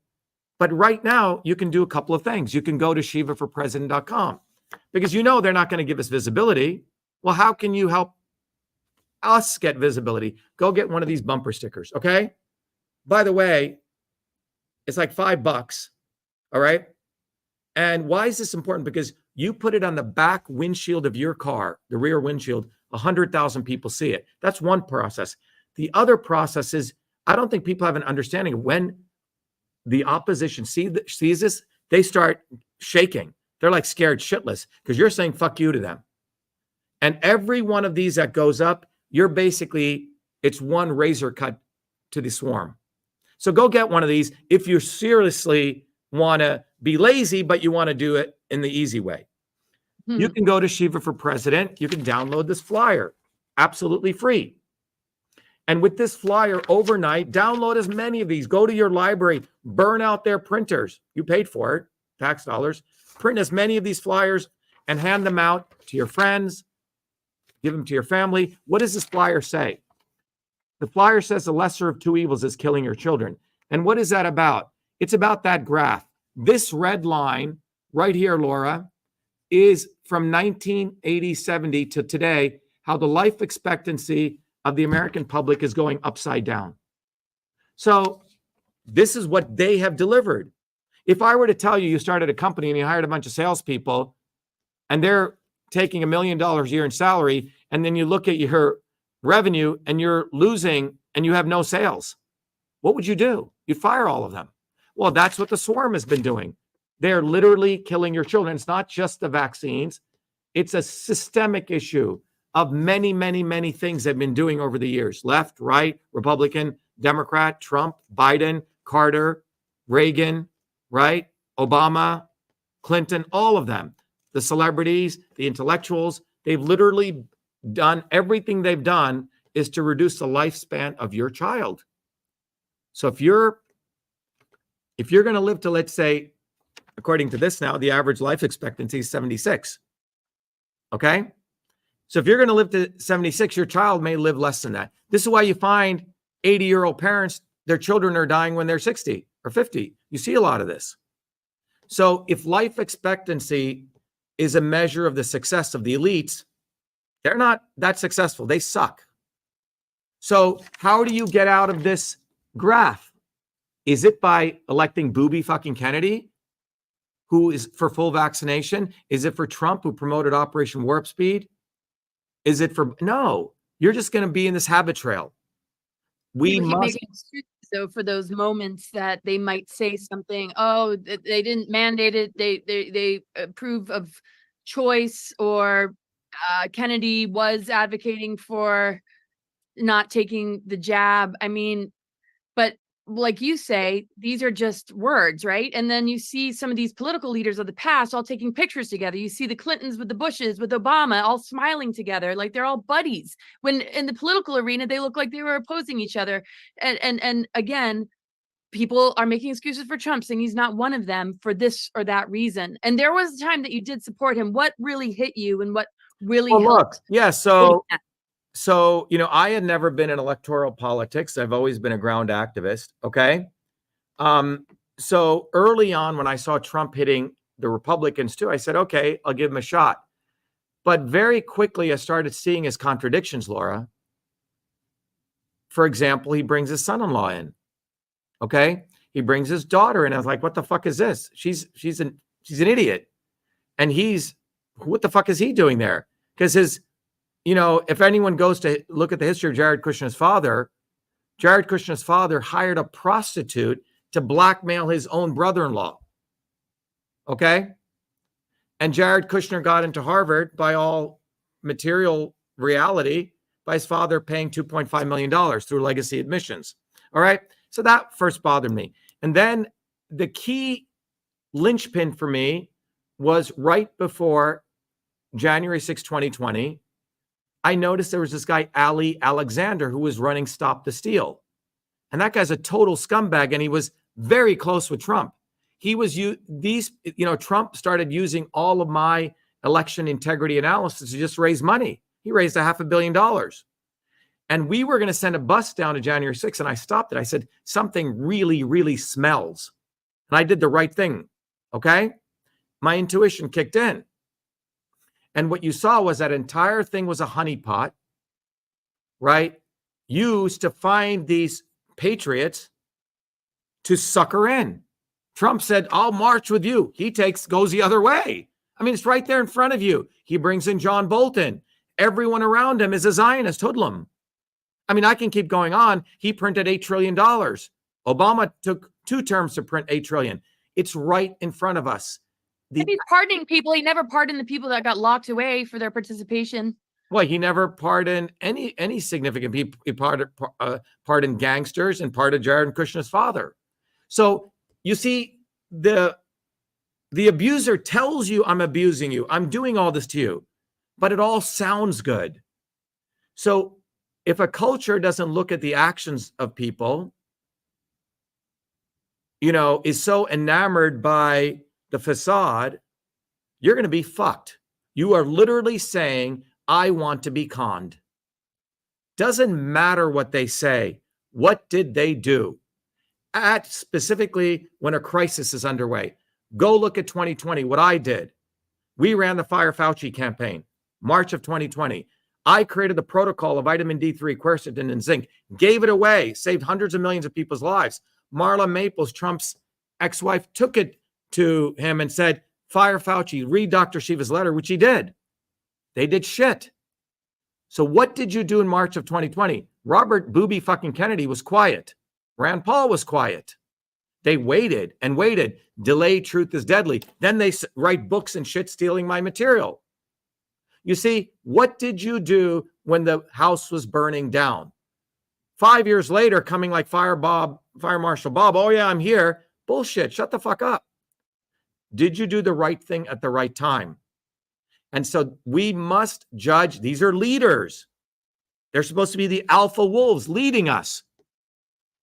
But right now, you can do a couple of things. You can go to shivaforpresident.com because you know they're not going to give us visibility. Well, how can you help us get visibility? Go get one of these bumper stickers, okay? By the way, it's like $5, all right? And why is this important? Because you put it on the back windshield of your car, the rear windshield, 100,000 people see it. That's one process. The other process is, I don't think people have an understanding of when the opposition sees this, they start shaking. They're like scared shitless because you're saying fuck you to them. And every one of these that goes up, you're basically, it's one razor cut to the swarm. So go get one of these if you seriously want to be lazy, but you want to do it in the easy way. You can go to Shiva for President. You can download this flyer, absolutely free. And with this flyer overnight, download as many of these. Go to your library, burn out their printers. You paid for it, tax dollars. Print as many of these flyers and hand them out to your friends. Give them to your family. What does this flyer say? The flyer says the lesser of two evils is killing your children. And what is that about? It's about that graph. This red line right here, Laura, is from 1980-70 to today, how the life expectancy of the American public is going upside down. So this is what they have delivered. If I were to tell you, you started a company and you hired a bunch of salespeople and they're taking $1 million a year in salary, and then you look at your revenue and you're losing and you have no sales, what would you do? You'd fire all of them. Well, that's what the swarm has been doing. They're literally killing your children. It's not just the vaccines. It's a systemic issue of many, many, many things they've been doing over the years. Left, right, Republican, Democrat, Trump, Biden, Carter, Reagan, right? Obama, Clinton, all of them. The celebrities, the intellectuals, they've literally done, everything they've done is to reduce the lifespan of your child. So if you're going to live to, let's say, according to this now, the average life expectancy is 76. Okay? So if you're going to live to 76, your child may live less than that. This is why you find 80-year-old parents, their children are dying when they're 60 or 50. You see a lot of this. So if life expectancy is a measure of the success of the elites, they're not that successful. They suck. So how do you get out of this graph? Is it by electing booby fucking Kennedy, who is for full vaccination? Is it for Trump, who promoted Operation Warp Speed? Is it for, no, you're just going to be in this habit trail. We must make excuses though for those moments that they might say something. Oh, they didn't mandate it. They approve of choice, or Kennedy was advocating for not taking the jab. I mean, but like you say, these are just words, right? And then you see some of these political leaders of the past all taking pictures together. You see the Clintons with the Bushes, with Obama, all smiling together, like they're all buddies. When in the political arena, they look like they were opposing each other. And again, people are making excuses for Trump, saying he's not one of them for this or that reason. And there was a time that you did support him. What really hit you, and what really helped? Look, yeah, so, you know, I had never been in electoral politics. I've always been a ground activist. Okay. So early on, when I saw Trump hitting the Republicans too, I said, okay, I'll give him a shot. But very quickly, I started seeing his contradictions, Laura. For example, he brings his son-in-law in. Okay. He brings his daughter in. I was like, what the fuck is this? She's an idiot. And what the fuck is he doing there? Because you know, if anyone goes to look at the history of Jared Kushner's father hired a prostitute to blackmail his own brother-in-law. Okay? And Jared Kushner got into Harvard by all material reality by his father paying $2.5 million through legacy admissions. All right? So that first bothered me. And then the key linchpin for me was right before January 6, 2020. I noticed there was this guy, Ali Alexander, who was running Stop the Steal. And that guy's a total scumbag, and he was very close with Trump. Trump started using all of my election integrity analysis to just raise money. He raised $500 million. And we were going to send a bus down to January 6th. And I stopped it. I said, something really, really smells. And I did the right thing. Okay. My intuition kicked in. And what you saw was that entire thing was a honeypot, right? Used to find these patriots to sucker in. Trump said, I'll march with you. He goes the other way. I mean, it's right there in front of you. He brings in John Bolton. Everyone around him is a Zionist hoodlum. I mean, I can keep going on. He printed $8 trillion. Obama took 2 terms to print $8 trillion. It's right in front of us. He's pardoning people. He never pardoned the people that got locked away for their participation. Well, he never pardoned any significant people. He pardoned gangsters and pardoned Jared Kushner's father. So you see, the abuser tells you, I'm abusing you. I'm doing all this to you, but it all sounds good. So if a culture doesn't look at the actions of people, is so enamored by the facade, you're going to be fucked. You are literally saying, I want to be conned. Doesn't matter what they say. What did they do? Specifically when a crisis is underway. Go look at 2020, what I did. We ran the Fire Fauci campaign, March of 2020. I created the protocol of vitamin D3, quercetin, and zinc, gave it away, saved hundreds of millions of people's lives. Marla Maples, Trump's ex-wife, took it to him and said, fire Fauci, read Dr. Shiva's letter, which he did. They did shit. So what did you do in March of 2020? Robert Booby fucking Kennedy was quiet. Rand Paul was quiet. They waited and waited. Delayed truth is deadly. Then they write books and shit stealing my material. You see, what did you do when the house was burning down? 5 years later, coming like Fire Marshal Bob, oh yeah, I'm here. Bullshit, shut the fuck up. Did you do the right thing at the right time? And so we must judge. These are leaders. They're supposed to be the alpha wolves leading us,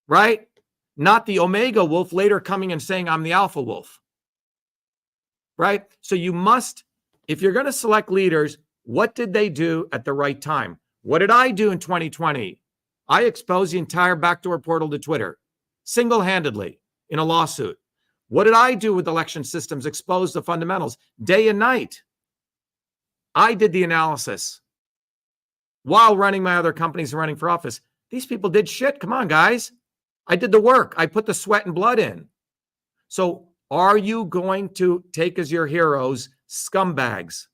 right? Not the omega wolf later coming and saying, I'm the alpha wolf, right? So you must, if you're going to select leaders, what did they do at the right time? What did I do in 2020? I exposed the entire backdoor portal to Twitter, single-handedly in a lawsuit. What did I do with election systems? Expose the fundamentals day and night. I did the analysis while running my other companies and running for office. These people did shit. Come on, guys. I did the work. I put the sweat and blood in. So are you going to take as your heroes scumbags?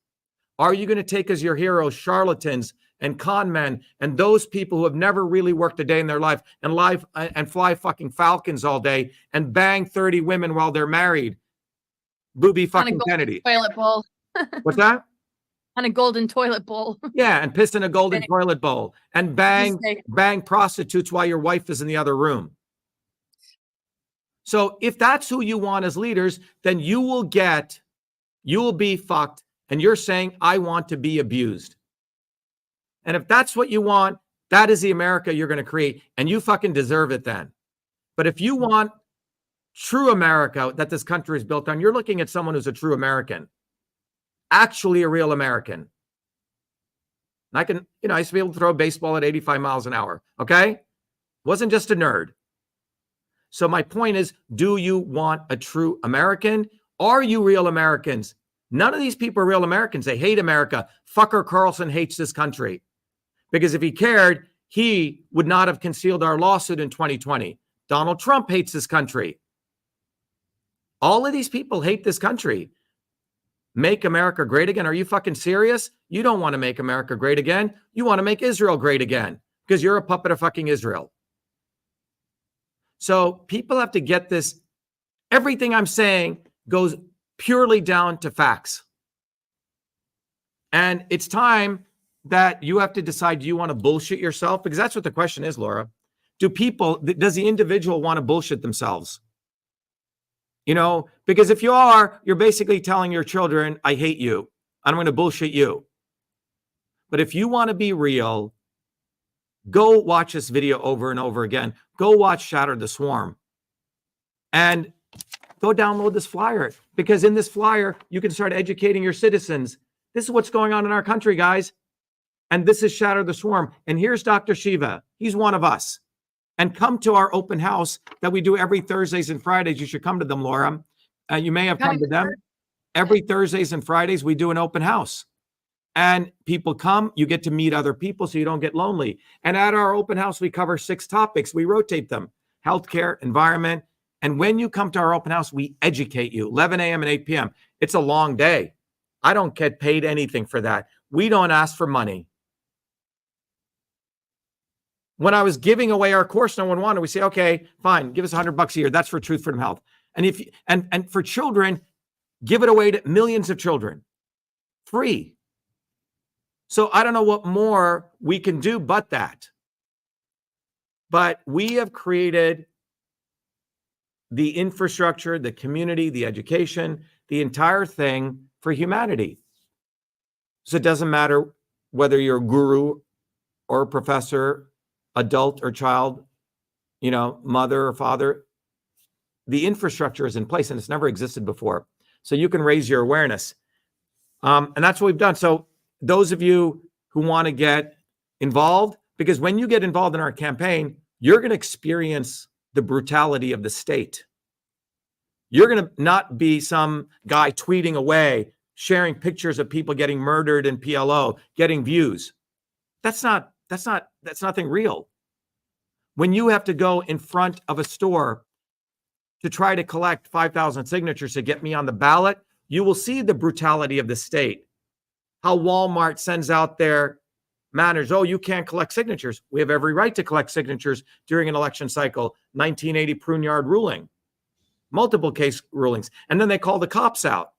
Are you going to take as your heroes charlatans and con men and those people who have never really worked a day in their life and fly fucking Falcons all day and bang 30 women while they're married? Booby fucking Kennedy. Toilet bowl. What's that? On a golden toilet bowl. Yeah, and piss in a golden toilet bowl and bang prostitutes while your wife is in the other room. So if that's who you want as leaders, then you will be fucked. And you're saying, I want to be abused. And if that's what you want, that is the America you're going to create. And you fucking deserve it then. But if you want true America that this country is built on, you're looking at someone who's a true American. Actually a real American. And I used to be able to throw a baseball at 85 miles an hour. Okay? Wasn't just a nerd. So my point is, do you want a true American? Are you real Americans? None of these people are real Americans. They hate America. Fucker Carlson hates this country. Because if he cared, he would not have concealed our lawsuit in 2020. Donald Trump hates this country. All of these people hate this country. Make America great again? Are you fucking serious? You don't want to make America great again. You want to make Israel great again because you're a puppet of fucking Israel. So people have to get this. Everything I'm saying goes purely down to facts. And it's time that you have to decide, do you want to bullshit yourself? Because that's what the question is, Laura. Does the individual want to bullshit themselves? Because if you are, you're basically telling your children, I hate you. I'm going to bullshit you. But if you want to be real, go watch this video over and over again. Go watch Shatter the Swarm. And go download this flyer, because in this flyer, you can start educating your citizens. This is what's going on in our country, guys. And this is Shatter the Swarm. And here's Dr. Shiva. He's one of us. And come to our open house that we do every Thursdays and Fridays. You should come to them, Laura. You may have come to them. Every Thursdays and Fridays, we do an open house. And people come, you get to meet other people so you don't get lonely. And at our open house, we cover 6 topics. We rotate them: healthcare, environment. And when you come to our open house, we educate you, 11 a.m. and 8 p.m. It's a long day. I don't get paid anything for that. We don't ask for money. When I was giving away our course, no one wanted. We say, okay, fine, give us $100 a year. That's for Truth, Freedom, Health. And if and for children, give it away to millions of children, free. So I don't know what more we can do but that. But we have created the infrastructure, the community, the education, the entire thing for humanity. So it doesn't matter whether you're a guru or a professor, adult or child, mother or father. The infrastructure is in place and it's never existed before. So you can raise your awareness. And that's what we've done. So those of you who want to get involved, because when you get involved in our campaign, you're going to experience the brutality of the state. You're going to not be some guy tweeting away, sharing pictures of people getting murdered in PLO, getting views. That's nothing real. When you have to go in front of a store to try to collect 5,000 signatures to get me on the ballot, you will see the brutality of the state. How Walmart sends out their manners. Oh, you can't collect signatures. We have every right to collect signatures during an election cycle. 1980 Prune Yard ruling, multiple case rulings. And then they call the cops out.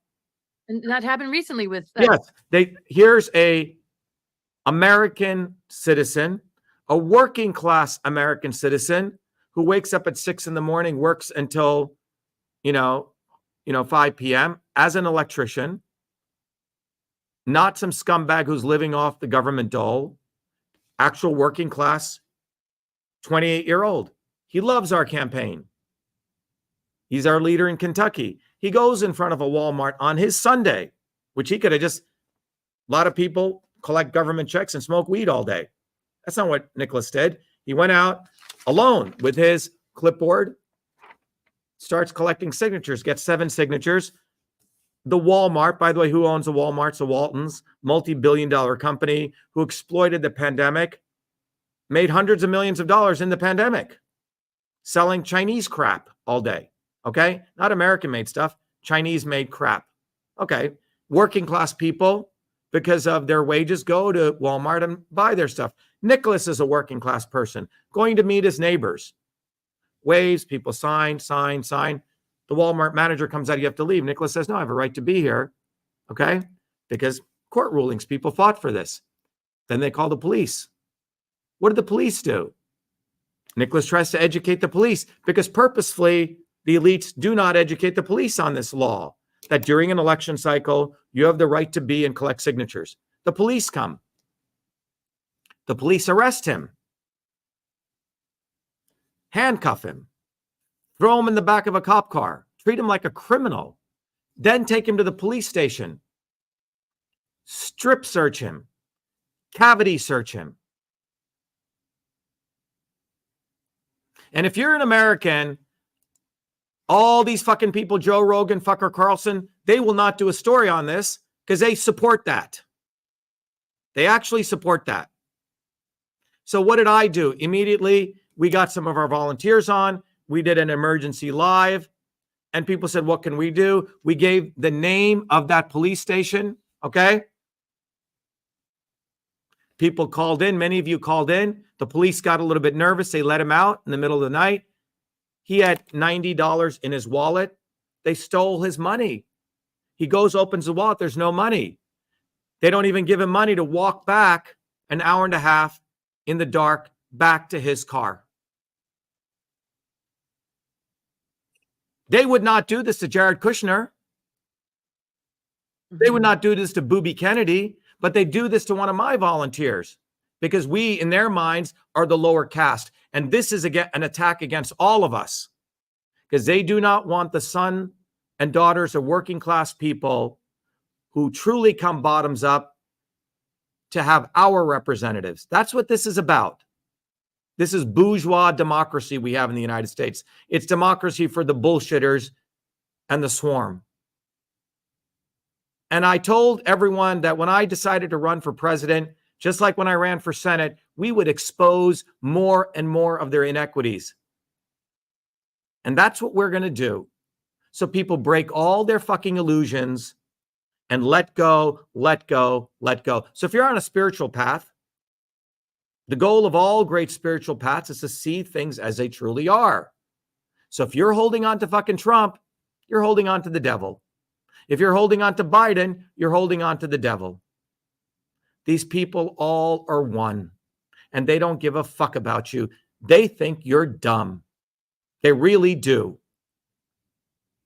And that happened recently with... Yes, here's a American citizen, a working class American citizen who wakes up at 6 a.m, works until, 5 p.m. as an electrician, not some scumbag who's living off the government dole, actual working class, 28-year-old. He loves our campaign. He's our leader in Kentucky. He goes in front of a Walmart on his Sunday, which he could have a lot of people collect government checks and smoke weed all day. That's not what Nicholas did. He went out alone with his clipboard, starts collecting signatures, gets 7 signatures. The Walmart, by the way, who owns the Walmarts? The Waltons, multi-billion-dollar company who exploited the pandemic, made hundreds of millions of dollars in the pandemic, selling Chinese crap all day. Okay? Not American-made stuff, Chinese-made crap. Okay. Working class people, because of their wages, go to Walmart and buy their stuff. Nicholas is a working class person going to meet his neighbors. Waves, people sign. The Walmart manager comes out, you have to leave. Nicholas says, no, I have a right to be here. Okay? Because court rulings, people fought for this. Then they call the police. What did the police do? Nicholas tries to educate the police because purposefully the elites do not educate the police on this law, that during an election cycle, you have the right to be and collect signatures. The police come. The police arrest him, handcuff him, throw him in the back of a cop car, treat him like a criminal, then take him to the police station, strip search him, cavity search him. And if you're an American, all these fucking people, Joe Rogan, Fucker Carlson, they will not do a story on this because they support that. They actually support that. So what did I do? Immediately, we got some of our volunteers on. We did an emergency live. And people said, what can we do? We gave the name of that police station, okay? People called in. Many of you called in. The police got a little bit nervous. They let him out in the middle of the night. He had $90 in his wallet. They stole his money. He goes, opens the wallet. There's no money. They don't even give him money to walk back an hour and a half in the dark back to his car. They would not do this to Jared Kushner. They would not do this to Booby Kennedy, but they do this to one of my volunteers because we, in their minds, are the lower caste. And this is an attack against all of us because they do not want the son and daughters of working class people who truly come bottoms up to have our representatives. That's what this is about. This is bourgeois democracy we have in the United States. It's democracy for the bullshitters and the swarm. And I told everyone that when I decided to run for president, just like when I ran for Senate, we would expose more and more of their inequities. And that's what we're going to do. So people break all their fucking illusions and let go, let go, let go. So if you're on a spiritual path, the goal of all great spiritual paths is to see things as they truly are. So if you're holding on to fucking Trump, you're holding on to the devil. If you're holding on to Biden, you're holding on to the devil. These people all are one, and they don't give a fuck about you. They think you're dumb. They really do.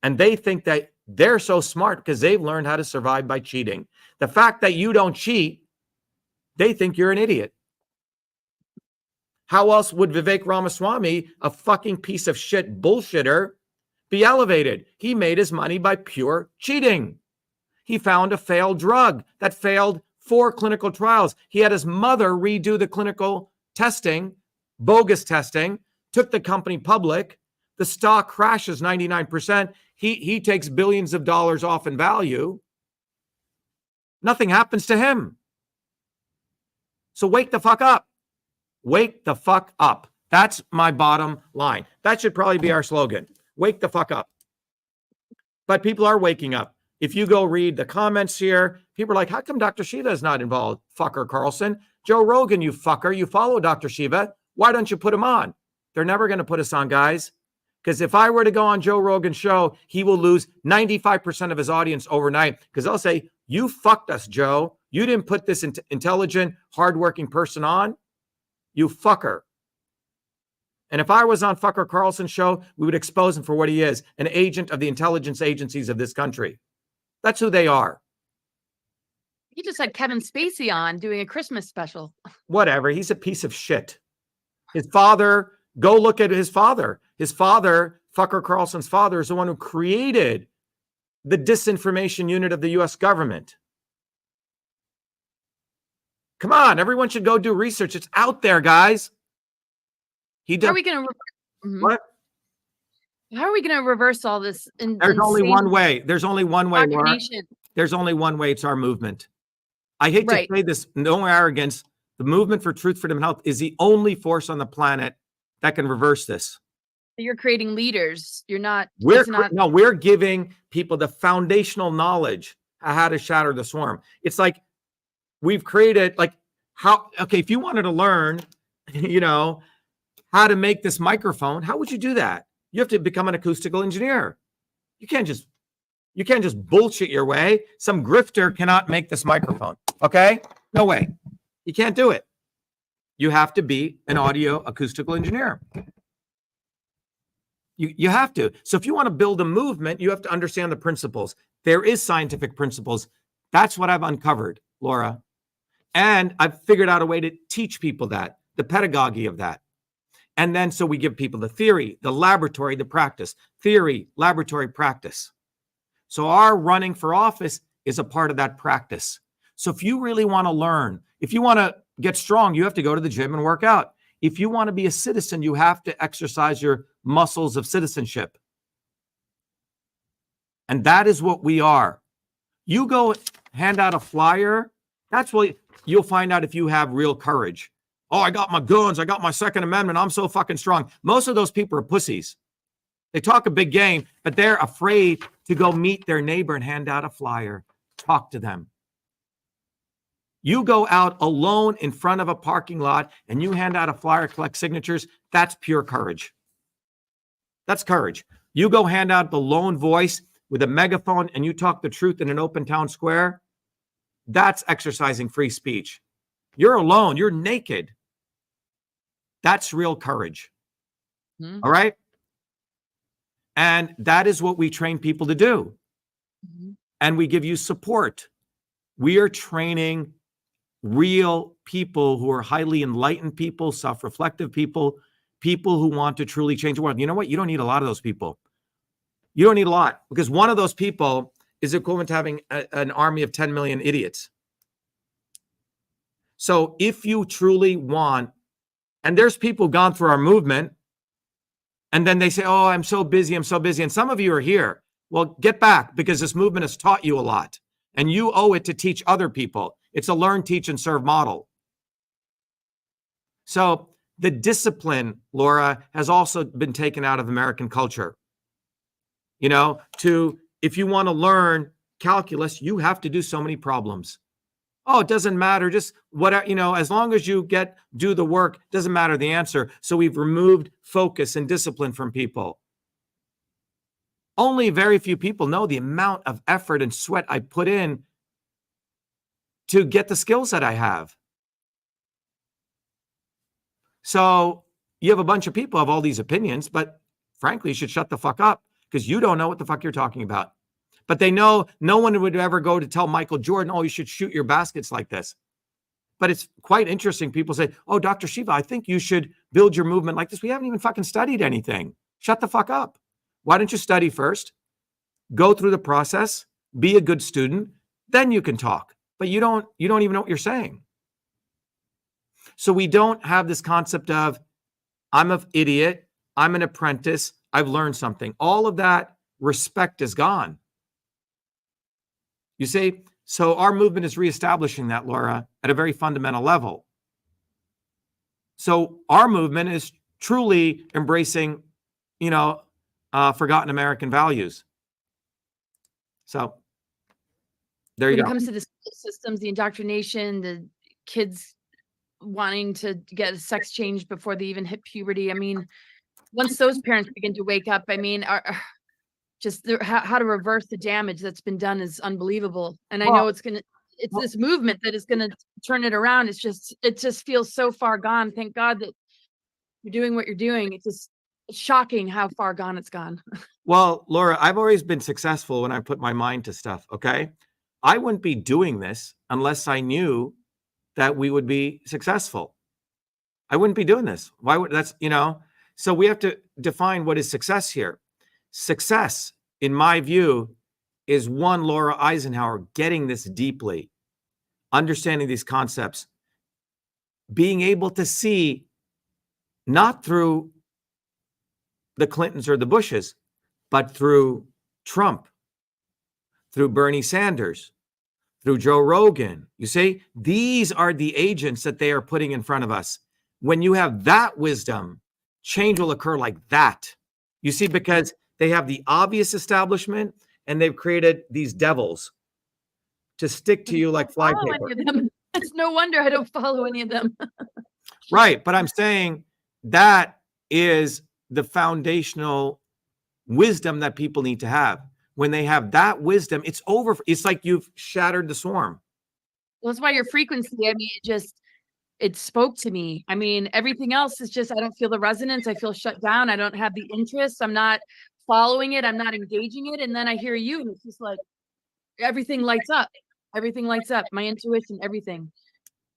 And they think that they're so smart because they've learned how to survive by cheating. The fact that you don't cheat, they think you're an idiot. How else would Vivek Ramaswamy, a fucking piece of shit bullshitter, be elevated? He made his money by pure cheating. He found a failed drug that failed 4 clinical trials. He had his mother redo the clinical testing, bogus testing, took the company public. The stock crashes 99%. He takes billions of dollars off in value. Nothing happens to him. So wake the fuck up. Wake the fuck up. That's my bottom line. That should probably be our slogan. Wake the fuck up. But people are waking up. If you go read the comments here, people are like, how come Dr. Shiva is not involved? Fucker Carlson. Joe Rogan, you fucker. You follow Dr. Shiva. Why don't you put him on? They're never going to put us on, guys. Because if I were to go on Joe Rogan's show, he will lose 95% of his audience overnight. Because they'll say, you fucked us, Joe. You didn't put this intelligent, hardworking person on. You fucker. And if I was on Fucker Carlson's show, we would expose him for what he is, an agent of the intelligence agencies of this country. That's who they are. He just had Kevin Spacey on doing a Christmas special. Whatever. He's a piece of shit. His father, go look at his father. His father, Fucker Carlson's father, is the one who created the disinformation unit of the U.S. government. Come on, everyone should go do research. It's out there, guys. He does. How are we going to What? How are we going to reverse all this? There's only one way. There's only one way, Laura. indoctrination? There's only one way. It's our movement. I hate Right. to say this, no arrogance. The movement for truth, freedom, and health is the only force on the planet that can reverse this. You're creating leaders. You're not. We're it's not. no, we're giving people the foundational knowledge of how to shatter the swarm. It's like we've created okay, if you wanted to learn, how to make this microphone, how would you do that? You have to become an acoustical engineer. You can't just bullshit your way. Some grifter cannot make this microphone. Okay? No way. You can't do it. You have to be an audio acoustical engineer. You have to. So if you want to build a movement, you have to understand the principles. There is scientific principles. That's what I've uncovered, Laura. And I've figured out a way to teach people that, the pedagogy of that. And then so we give people the theory, the laboratory, the practice. Theory, laboratory, practice. So our running for office is a part of that practice. So if you really want to learn, if you want to get strong, you have to go to the gym and work out. If you want to be a citizen, you have to exercise your muscles of citizenship. And that is what we are. You go hand out a flyer, that's what you'll find out if you have real courage. Oh, I got my guns, I got my Second Amendment, I'm so fucking strong. Most of those people are pussies. They talk a big game, but they're afraid to go meet their neighbor and hand out a flyer. Talk to them. You go out alone in front of a parking lot and you hand out a flyer, collect signatures. That's pure courage. That's courage. You go hand out the lone voice with a megaphone and you talk the truth in an open town square. That's exercising free speech. You're alone. You're naked. That's real courage. All right? And that is what we train people to do. And we give you support. We are training real people who are highly enlightened people, self-reflective people, people who want to truly change the world. You know what? You don't need a lot of those people. You don't need a lot, because one of those people is equivalent to having an army of 10 million idiots. So if you truly want, and there's people gone through our movement, and then they say, oh, I'm so busy. And some of you are here. Well, get back, because this movement has taught you a lot, and you owe it to teach other people. It's a learn, teach, and serve model. So the discipline, Laura, has also been taken out of American culture. You know, if you want to learn calculus, you have to do so many problems. Oh, it doesn't matter. Just whatever, as long as you do the work, doesn't matter the answer. So we've removed focus and discipline from people. Only very few people know the amount of effort and sweat I put in to get the skills that I have. So you have a bunch of people have all these opinions, but frankly, you should shut the fuck up, because you don't know what the fuck you're talking about. But they know no one would ever go to tell Michael Jordan, oh, you should shoot your baskets like this. But it's quite interesting. People say, oh, Dr. Shiva, I think you should build your movement like this. We haven't even fucking studied anything. Shut the fuck up. Why don't you study first? Go through the process, be a good student, then you can talk. But you don't even know what you're saying. So we don't have this concept of, I'm an idiot, I'm an apprentice, I've learned something. All of that respect is gone. You see, so our movement is reestablishing that, Laura, at a very fundamental level. So our movement is truly embracing, forgotten American values. So there you go. When it comes to the school systems, the indoctrination, the kids wanting to get a sex change before they even hit puberty. I mean, once those parents begin to wake up, I mean, how to reverse the damage that's been done is unbelievable. And I know it's this movement that is gonna turn it around. It just feels so far gone. Thank God that you're doing what you're doing. It's shocking how far gone it's gone. Well, Laura, I've always been successful when I put my mind to stuff, okay? I wouldn't be doing this unless I knew that we would be successful. I wouldn't be doing this. Why would so we have to define what is success here. Success, in my view, is one, Laura Eisenhower getting this deeply, understanding these concepts, being able to see not through the Clintons or the Bushes, but through Trump, through Bernie Sanders, through Joe Rogan. You see, these are the agents that they are putting in front of us. When you have that wisdom, change will occur like that. You see, because they have the obvious establishment and they've created these devils to stick to you like flypaper. It's no wonder I don't follow any of them. Right. But I'm saying that is the foundational wisdom that people need to have. When they have that wisdom, it's over. It's like you've shattered the swarm. Well, that's why your frequency, I mean, it spoke to me. I mean, everything else is just, I don't feel the resonance. I feel shut down. I don't have the interest. I'm not following it. I'm not engaging it. And then I hear you and it's just like, everything lights up. Everything lights up. My intuition, everything.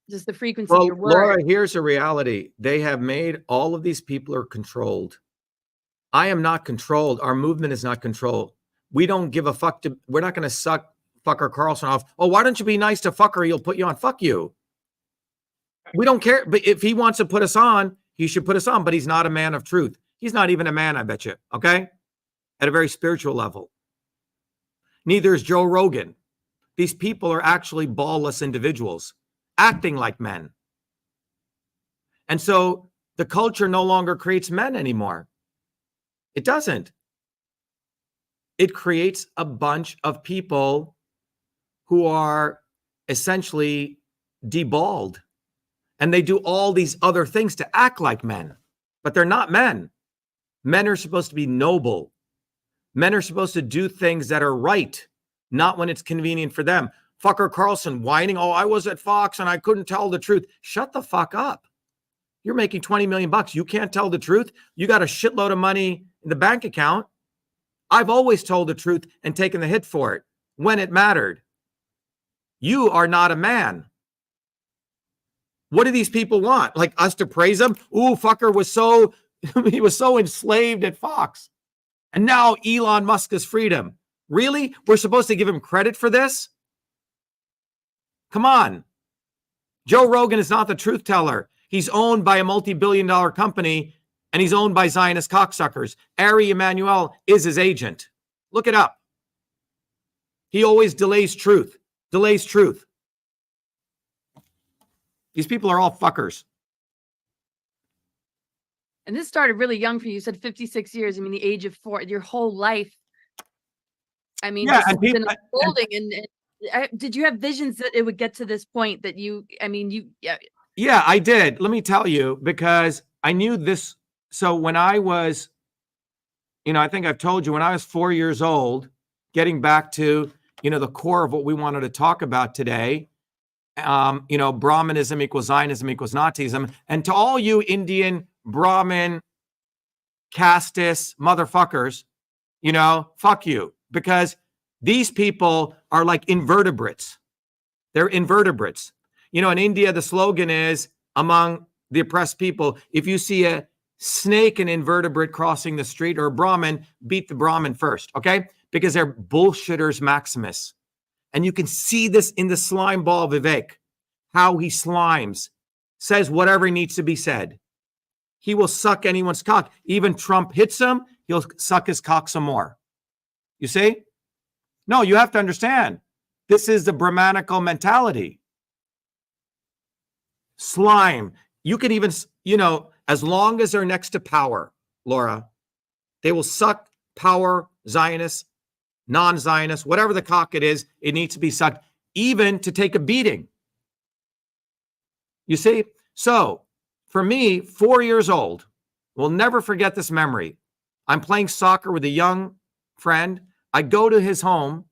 Just the frequency of your word. Laura, here's a reality. They have made all of these people are controlled. I am not controlled. Our movement is not controlled. We don't give a fuck. We're not going to suck fucker Carlson off. Oh, why don't you be nice to fucker? He'll put you on. Fuck you. We don't care. But if he wants to put us on, he should put us on. But he's not a man of truth. He's not even a man, I bet you. Okay? At a very spiritual level. Neither is Joe Rogan. These people are actually ballless individuals acting like men. And so the culture no longer creates men anymore. It doesn't. It creates a bunch of people who are essentially deballed. And they do all these other things to act like men, but they're not men. Men are supposed to be noble. Men are supposed to do things that are right, not when it's convenient for them. Fucker Carlson whining, oh, I was at Fox and I couldn't tell the truth. Shut the fuck up. You're making 20 million bucks. You can't tell the truth. You got a shitload of money in the bank account. I've always told the truth and taken the hit for it when it mattered. You are not a man. What do these people want? Like us to praise him? Ooh, fucker was he was so enslaved at Fox. And now Elon Musk has freed him. Really? We're supposed to give him credit for this? Come on. Joe Rogan is not the truth teller. He's owned by a multi-billion-dollar company, and he's owned by Zionist cocksuckers. Ari Emanuel is his agent. Look it up. He always delays truth. Delays truth. These people are all fuckers. And this started really young for you. You said 56 years. I mean, the age of 4, your whole life. I mean, Yeah, just and people, been unfolding. And did you have visions that it would get to this point that you, I mean, you, yeah. Yeah, I did. Let me tell you, because I knew this. So when I was, I think I've told you, when I was 4 years old, getting back to, the core of what we wanted to talk about today, Brahmanism equals Zionism equals Nazism. And to all you Indian, Brahmin, casteist motherfuckers, fuck you. Because these people are like invertebrates. They're invertebrates. In India, the slogan is, among the oppressed people, if you see a snake and invertebrate crossing the street or a Brahmin, beat the Brahmin first, okay? Because they're bullshitters maximus. And you can see this in the slime ball Vivek, how he slimes, says whatever needs to be said. He will suck anyone's cock. Even Trump hits him, he'll suck his cock some more. You see? No, you have to understand. This is the Brahmanical mentality. Slime. You can even, as long as they're next to power, Laura, they will suck power, Zionists, non-Zionists, whatever the cock it is, it needs to be sucked, even to take a beating. You see? So, for me, 4 years old, will never forget this memory. I'm playing soccer with a young friend. I go to his home.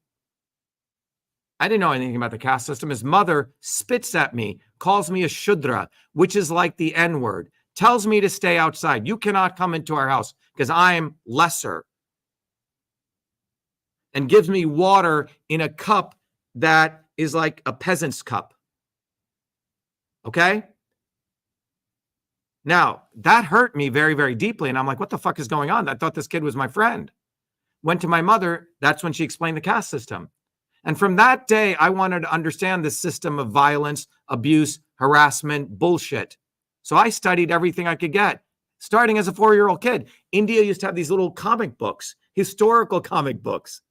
I didn't know anything about the caste system. His mother spits at me, calls me a Shudra, which is like the N-word, tells me to stay outside. You cannot come into our house because I'm lesser. And gives me water in a cup that is like a peasant's cup. Okay? Now, that hurt me very, very deeply. And I'm like, what the fuck is going on? I thought this kid was my friend. Went to my mother. That's when she explained the caste system. And from that day, I wanted to understand the system of violence, abuse, harassment, bullshit. So I studied everything I could get, starting as a 4-year-old kid. India used to have these little comic books, historical comic books.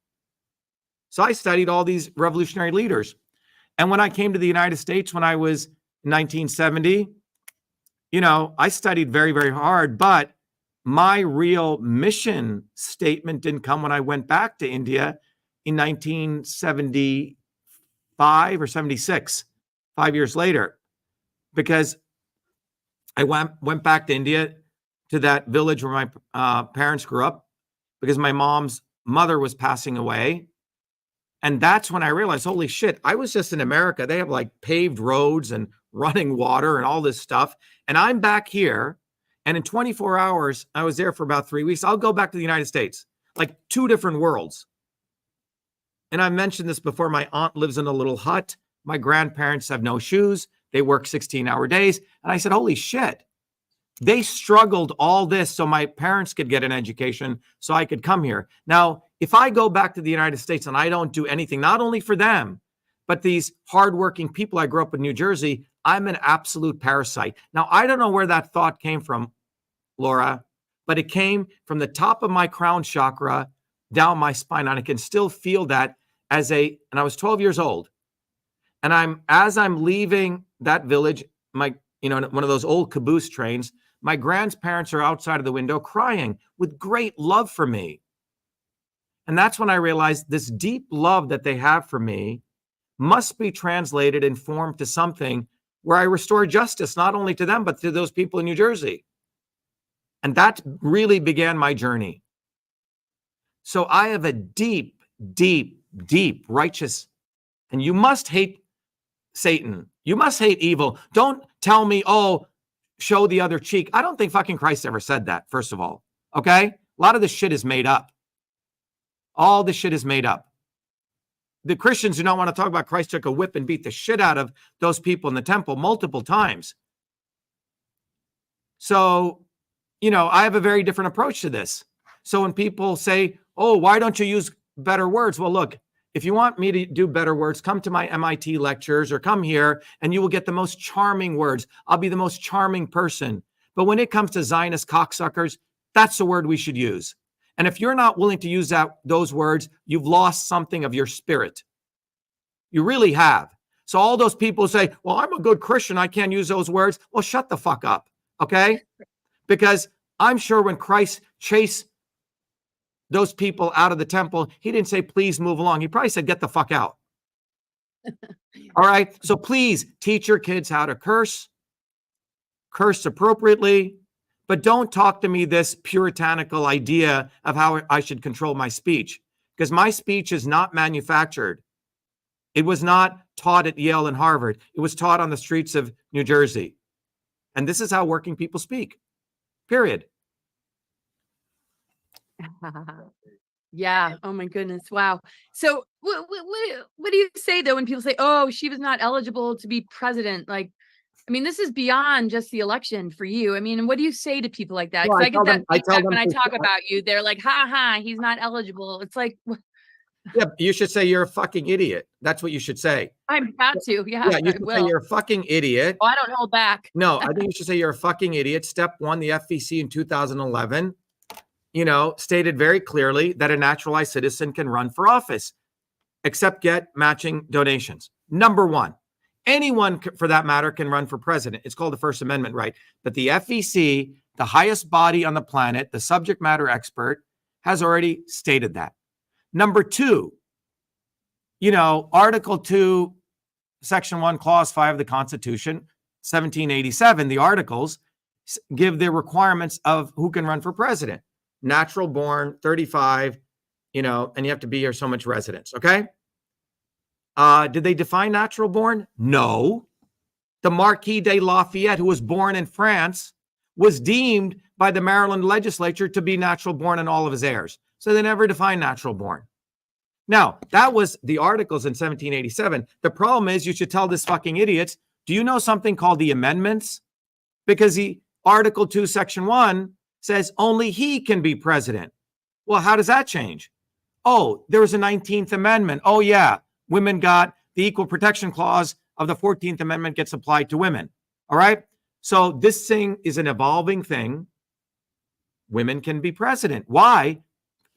So I studied all these revolutionary leaders. And when I came to the United States, when I was 1970, I studied very, very hard, but my real mission statement didn't come when I went back to India in 1975 or 76, 5 years later, because I went back to India, to that village where my parents grew up, because my mom's mother was passing away. And that's when I realized, holy shit, I was just in America. They have like paved roads and running water and all this stuff. And I'm back here. And in 24 hours, I was there for about 3 weeks. I'll go back to the United States, like 2 different worlds. And I mentioned this before. My aunt lives in a little hut. My grandparents have no shoes. They work 16-hour days. And I said, holy shit. They struggled all this so my parents could get an education so I could come here. Now, if I go back to the United States and I don't do anything, not only for them, but these hardworking people, I grew up in New Jersey, I'm an absolute parasite. Now, I don't know where that thought came from, Laura, but it came from the top of my crown chakra down my spine. And I can still feel that and I was 12 years old. And as I'm leaving that village, one of those old caboose trains, my grandparents are outside of the window crying with great love for me. And that's when I realized this deep love that they have for me must be translated and formed to something where I restore justice, not only to them, but to those people in New Jersey. And that really began my journey. So I have a deep, deep, deep righteous, and you must hate Satan. You must hate evil. Don't tell me, oh, show the other cheek. I don't think fucking Christ ever said that, first of all. Okay? A lot of this shit is made up. All this shit is made up. The Christians do not want to talk about Christ took a whip and beat the shit out of those people in the temple multiple times. So, I have a very different approach to this. So when people say, oh, why don't you use better words? Well, look, if you want me to do better words, come to my MIT lectures or come here and you will get the most charming words. I'll be the most charming person. But when it comes to Zionist cocksuckers, that's the word we should use. And if you're not willing to use those words, you've lost something of your spirit. You really have. So all those people say, well, I'm a good Christian, I can't use those words. Well, shut the fuck up, okay? Because I'm sure when Christ chased those people out of the temple, he didn't say, please move along. He probably said, get the fuck out. All right? So please teach your kids how to curse appropriately, but don't talk to me this puritanical idea of how I should control my speech, because my speech is not manufactured. It was not taught at Yale and Harvard. It was taught on the streets of New Jersey. And this is how working people speak, period. Yeah. Oh my goodness. Wow. So what do you say though when people say, oh, she was not eligible to be president? Like, I mean, this is beyond just the election for you. I mean, what do you say to people like that? Well, Because I get that feedback when I to- talk about you. They're like, ha ha, he's not eligible. It's like, yeah, you should say you're a fucking idiot. That's what you should say. I'm about to. Yeah, Yeah, you should say you're a fucking idiot. Oh, I don't hold back. No, I think you should say you're a fucking idiot. Step one, the FEC in 2011, stated very clearly that a naturalized citizen can run for office, except get matching donations. Number one, anyone for that matter can run for president. It's called the First Amendment right. But the FEC, the highest body on the planet, the subject matter expert, has already stated that. Number two, Article 2, Section 1, Clause 5 of the Constitution, 1787, the articles give the requirements of who can run for president. Natural born, 35, and you have to be here so much residence, okay? Did they define natural born? No. The Marquis de Lafayette, who was born in France, was deemed by the Maryland legislature to be natural born and all of his heirs. So they never defined natural born. Now, that was the articles in 1787. The problem is you should tell this fucking idiots, do you know something called the amendments? Because the Article 2, Section 1 says only he can be president. Well, how does that change? Oh, there was a 19th Amendment. Oh, yeah, women got the Equal Protection Clause of the 14th Amendment gets applied to women. All right? So this thing is an evolving thing. Women can be president. Why?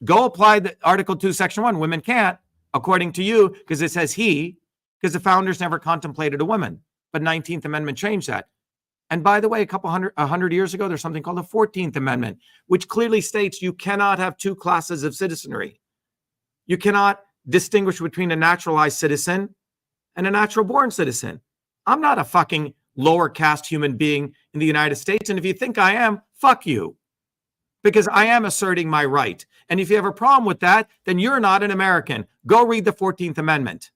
Go apply the Article 2, Section 1. Women can't, according to you, because it says he, because the founders never contemplated a woman. But 19th Amendment changed that. And by the way, 100 years ago, there's something called the 14th Amendment, which clearly states you cannot have two classes of citizenry. You cannot distinguish between a naturalized citizen and a natural born citizen. I'm not a fucking lower caste human being in the United States. And if you think I am, fuck you. Because I am asserting my right. And if you have a problem with that, then you're not an American. Go read the 14th Amendment.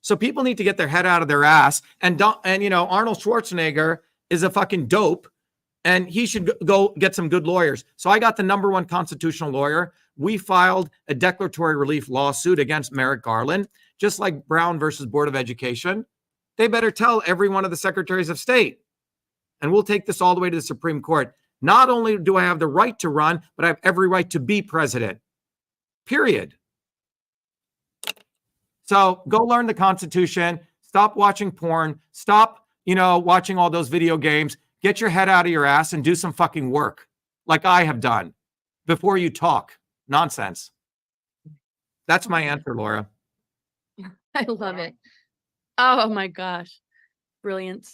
So people need to get their head out of their ass. And Arnold Schwarzenegger is a fucking dope, and he should go get some good lawyers. So I got the number one constitutional lawyer. We filed a declaratory relief lawsuit against Merrick Garland, just like Brown versus Board of Education. They better tell every one of the secretaries of state. And we'll take this all the way to the Supreme Court. Not only do I have the right to run, but I have every right to be president. Period. So go learn the Constitution. Stop watching porn. Stop, watching all those video games. Get your head out of your ass and do some fucking work like I have done before you talk nonsense. That's my answer, Laura. I love it. Oh my gosh. Brilliant.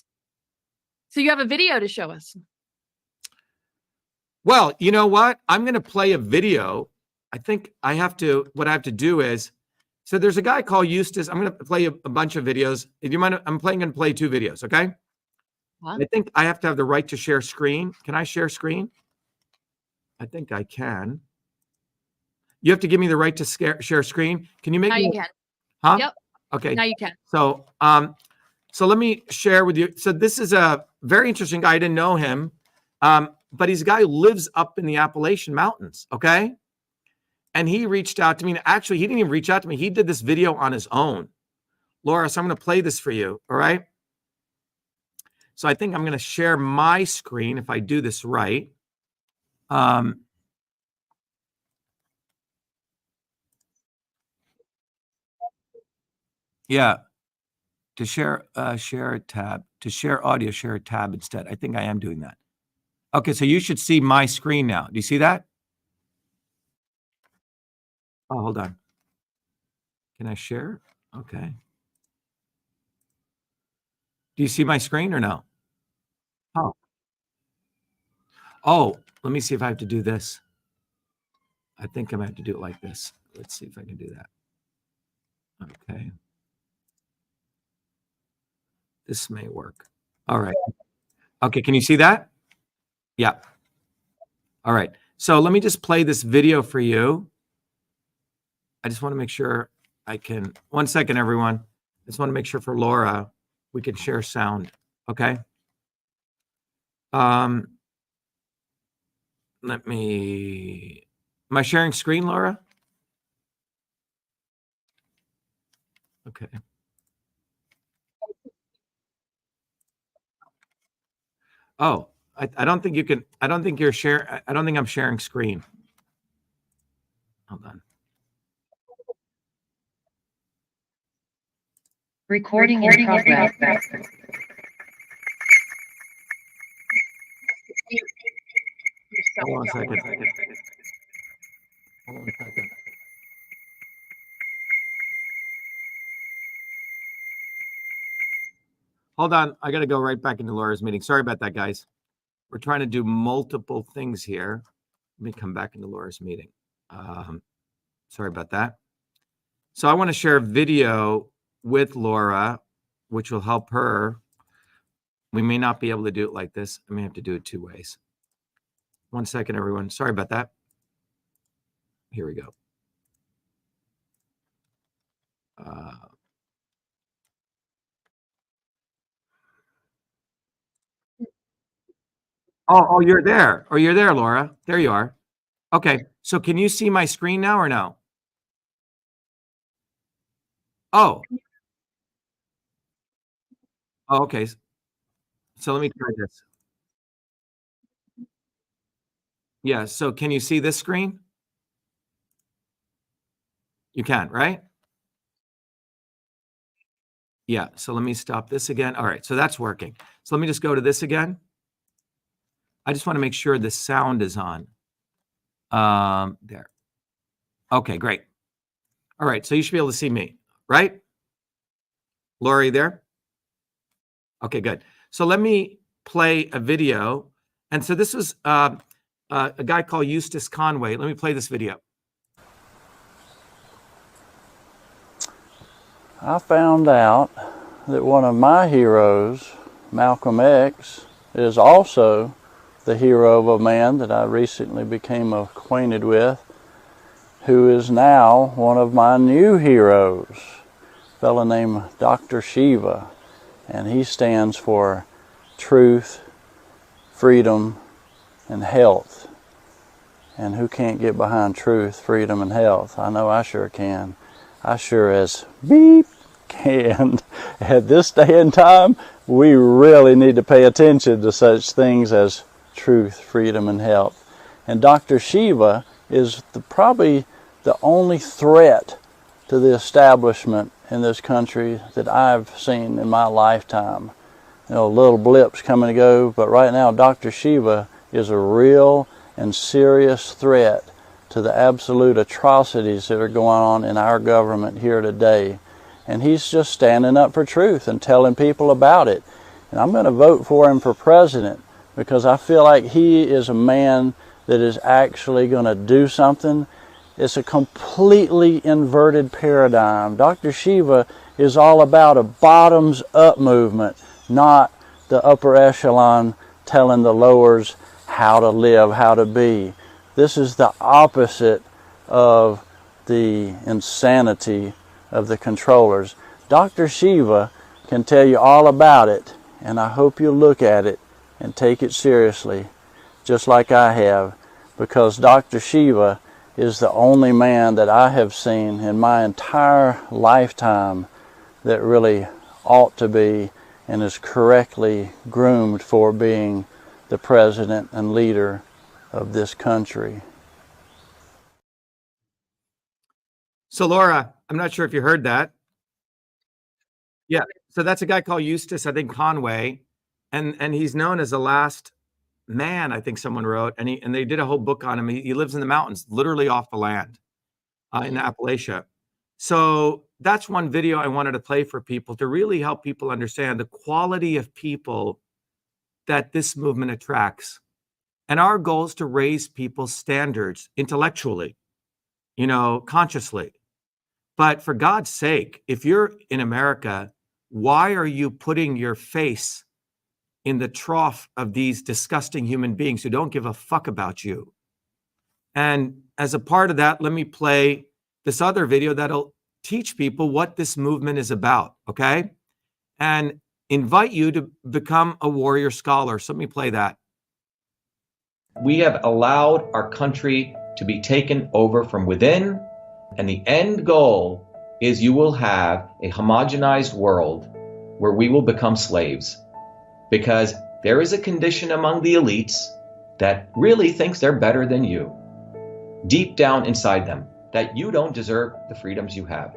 So you have a video to show us. Well, you know what? I'm going to play a video. I think what I have to do is, so there's a guy called Eustace. I'm going to play a bunch of videos. If you mind, I'm going to play 2 videos, okay? Huh? I think I have to have the right to share screen. Can I share screen? I think I can. You have to give me the right to share screen. Can you make Now me? you can. Huh? Yep. Okay. Now you can. So, so let me share with you. So this is a very interesting guy. I didn't know him. But he's a guy who lives up in the Appalachian Mountains, okay? And he reached out to me. Actually, he didn't even reach out to me. He did this video on his own. Laura, so I'm going to play this for you, all right? So I think I'm going to share my screen if I do this right. Yeah. To share a tab. To share audio, share a tab instead. I think I am doing that. Okay, so you should see my screen now. Do you see that? Oh, hold on. Can I share? Okay. Do you see my screen or no? Oh. Oh, let me see if I have to do this. I think I'm gonna have to do it like this. Let's see if I can do that. Okay. This may work. All right. Okay, can you see that? Yeah. All right. So let me just play this video for you. I just want to make sure I can. 1 second, everyone. I just want to make sure for Laura we can share sound. Okay. Let me. Am I sharing screen, Laura? Okay. Oh, I don't think you can. I don't think you're share. I don't think I'm sharing screen. Hold on. Recording in progress. Hold on a second. Hold on a second. Hold on. I got to go right back into Laura's meeting. Sorry about that, guys. We're trying to do multiple things here. Let me come back into Laura's meeting. Sorry about that. So I want to share a video with Laura, which will help her. We may not be able to do it like this. I may have to do it 2 ways. 1 second, everyone. Sorry about that. Here we go. Oh, you're there. Or you're there, Laura. There you are. Okay. So can you see my screen now or no? Oh. Oh, okay. So let me try this. Yeah. So can you see this screen? You can, right? Yeah. So let me stop this again. All right. So that's working. So let me just go to this again. I just want to make sure the sound is on. There. Okay, great. All right. So you should be able to see me, right? Lori there? Okay, good. So let me play a video. And so this was a guy called Eustace Conway. Let me play this video. I found out that one of my heroes, Malcolm X, is also the hero of a man that I recently became acquainted with, who is now one of my new heroes, a fellow named Dr.SHIVA, and he stands for truth, freedom, and health. And who can't get behind truth, freedom, and health? I know I sure can. I sure as beep can. At this day and time, we really need to pay attention to such things as truth, freedom, and health. And Dr.SHIVA is probably the only threat to the establishment in this country that I've seen in my lifetime. You know, little blips come and go, but right now Dr.SHIVA is a real and serious threat to the absolute atrocities that are going on in our government here today. And he's just standing up for truth and telling people about it. And I'm going to vote for him for president because I feel like he is a man that is actually going to do something. It's a completely inverted paradigm. Dr.SHIVA is all about a bottoms-up movement, not the upper echelon telling the lowers how to live, how to be. This is the opposite of the insanity of the controllers. Dr.SHIVA can tell you all about it, and I hope you'll look at it and take it seriously, just like I have, because Dr.SHIVA is the only man that I have seen in my entire lifetime that really ought to be and is correctly groomed for being the president and leader of this country. So Laura, I'm not sure if you heard that. Yeah. So that's a guy called Eustace, I think Conway, and he's known as the last man, I think someone wrote, and they did a whole book on him. He lives in the mountains, literally off the land, in Appalachia. So that's one video I wanted to play for people to really help people understand the quality of people that this movement attracts. And our goal is to raise people's standards intellectually, consciously. But for God's sake, if you're in America, why are you putting your face in the trough of these disgusting human beings who don't give a fuck about you? And as a part of that, let me play this other video that'll teach people what this movement is about, okay? And invite you to become a warrior scholar. So let me play that. We have allowed our country to be taken over from within, and the end goal is you will have a homogenized world where we will become slaves, because there is a condition among the elites that really thinks they're better than you, deep down inside them, that you don't deserve the freedoms you have.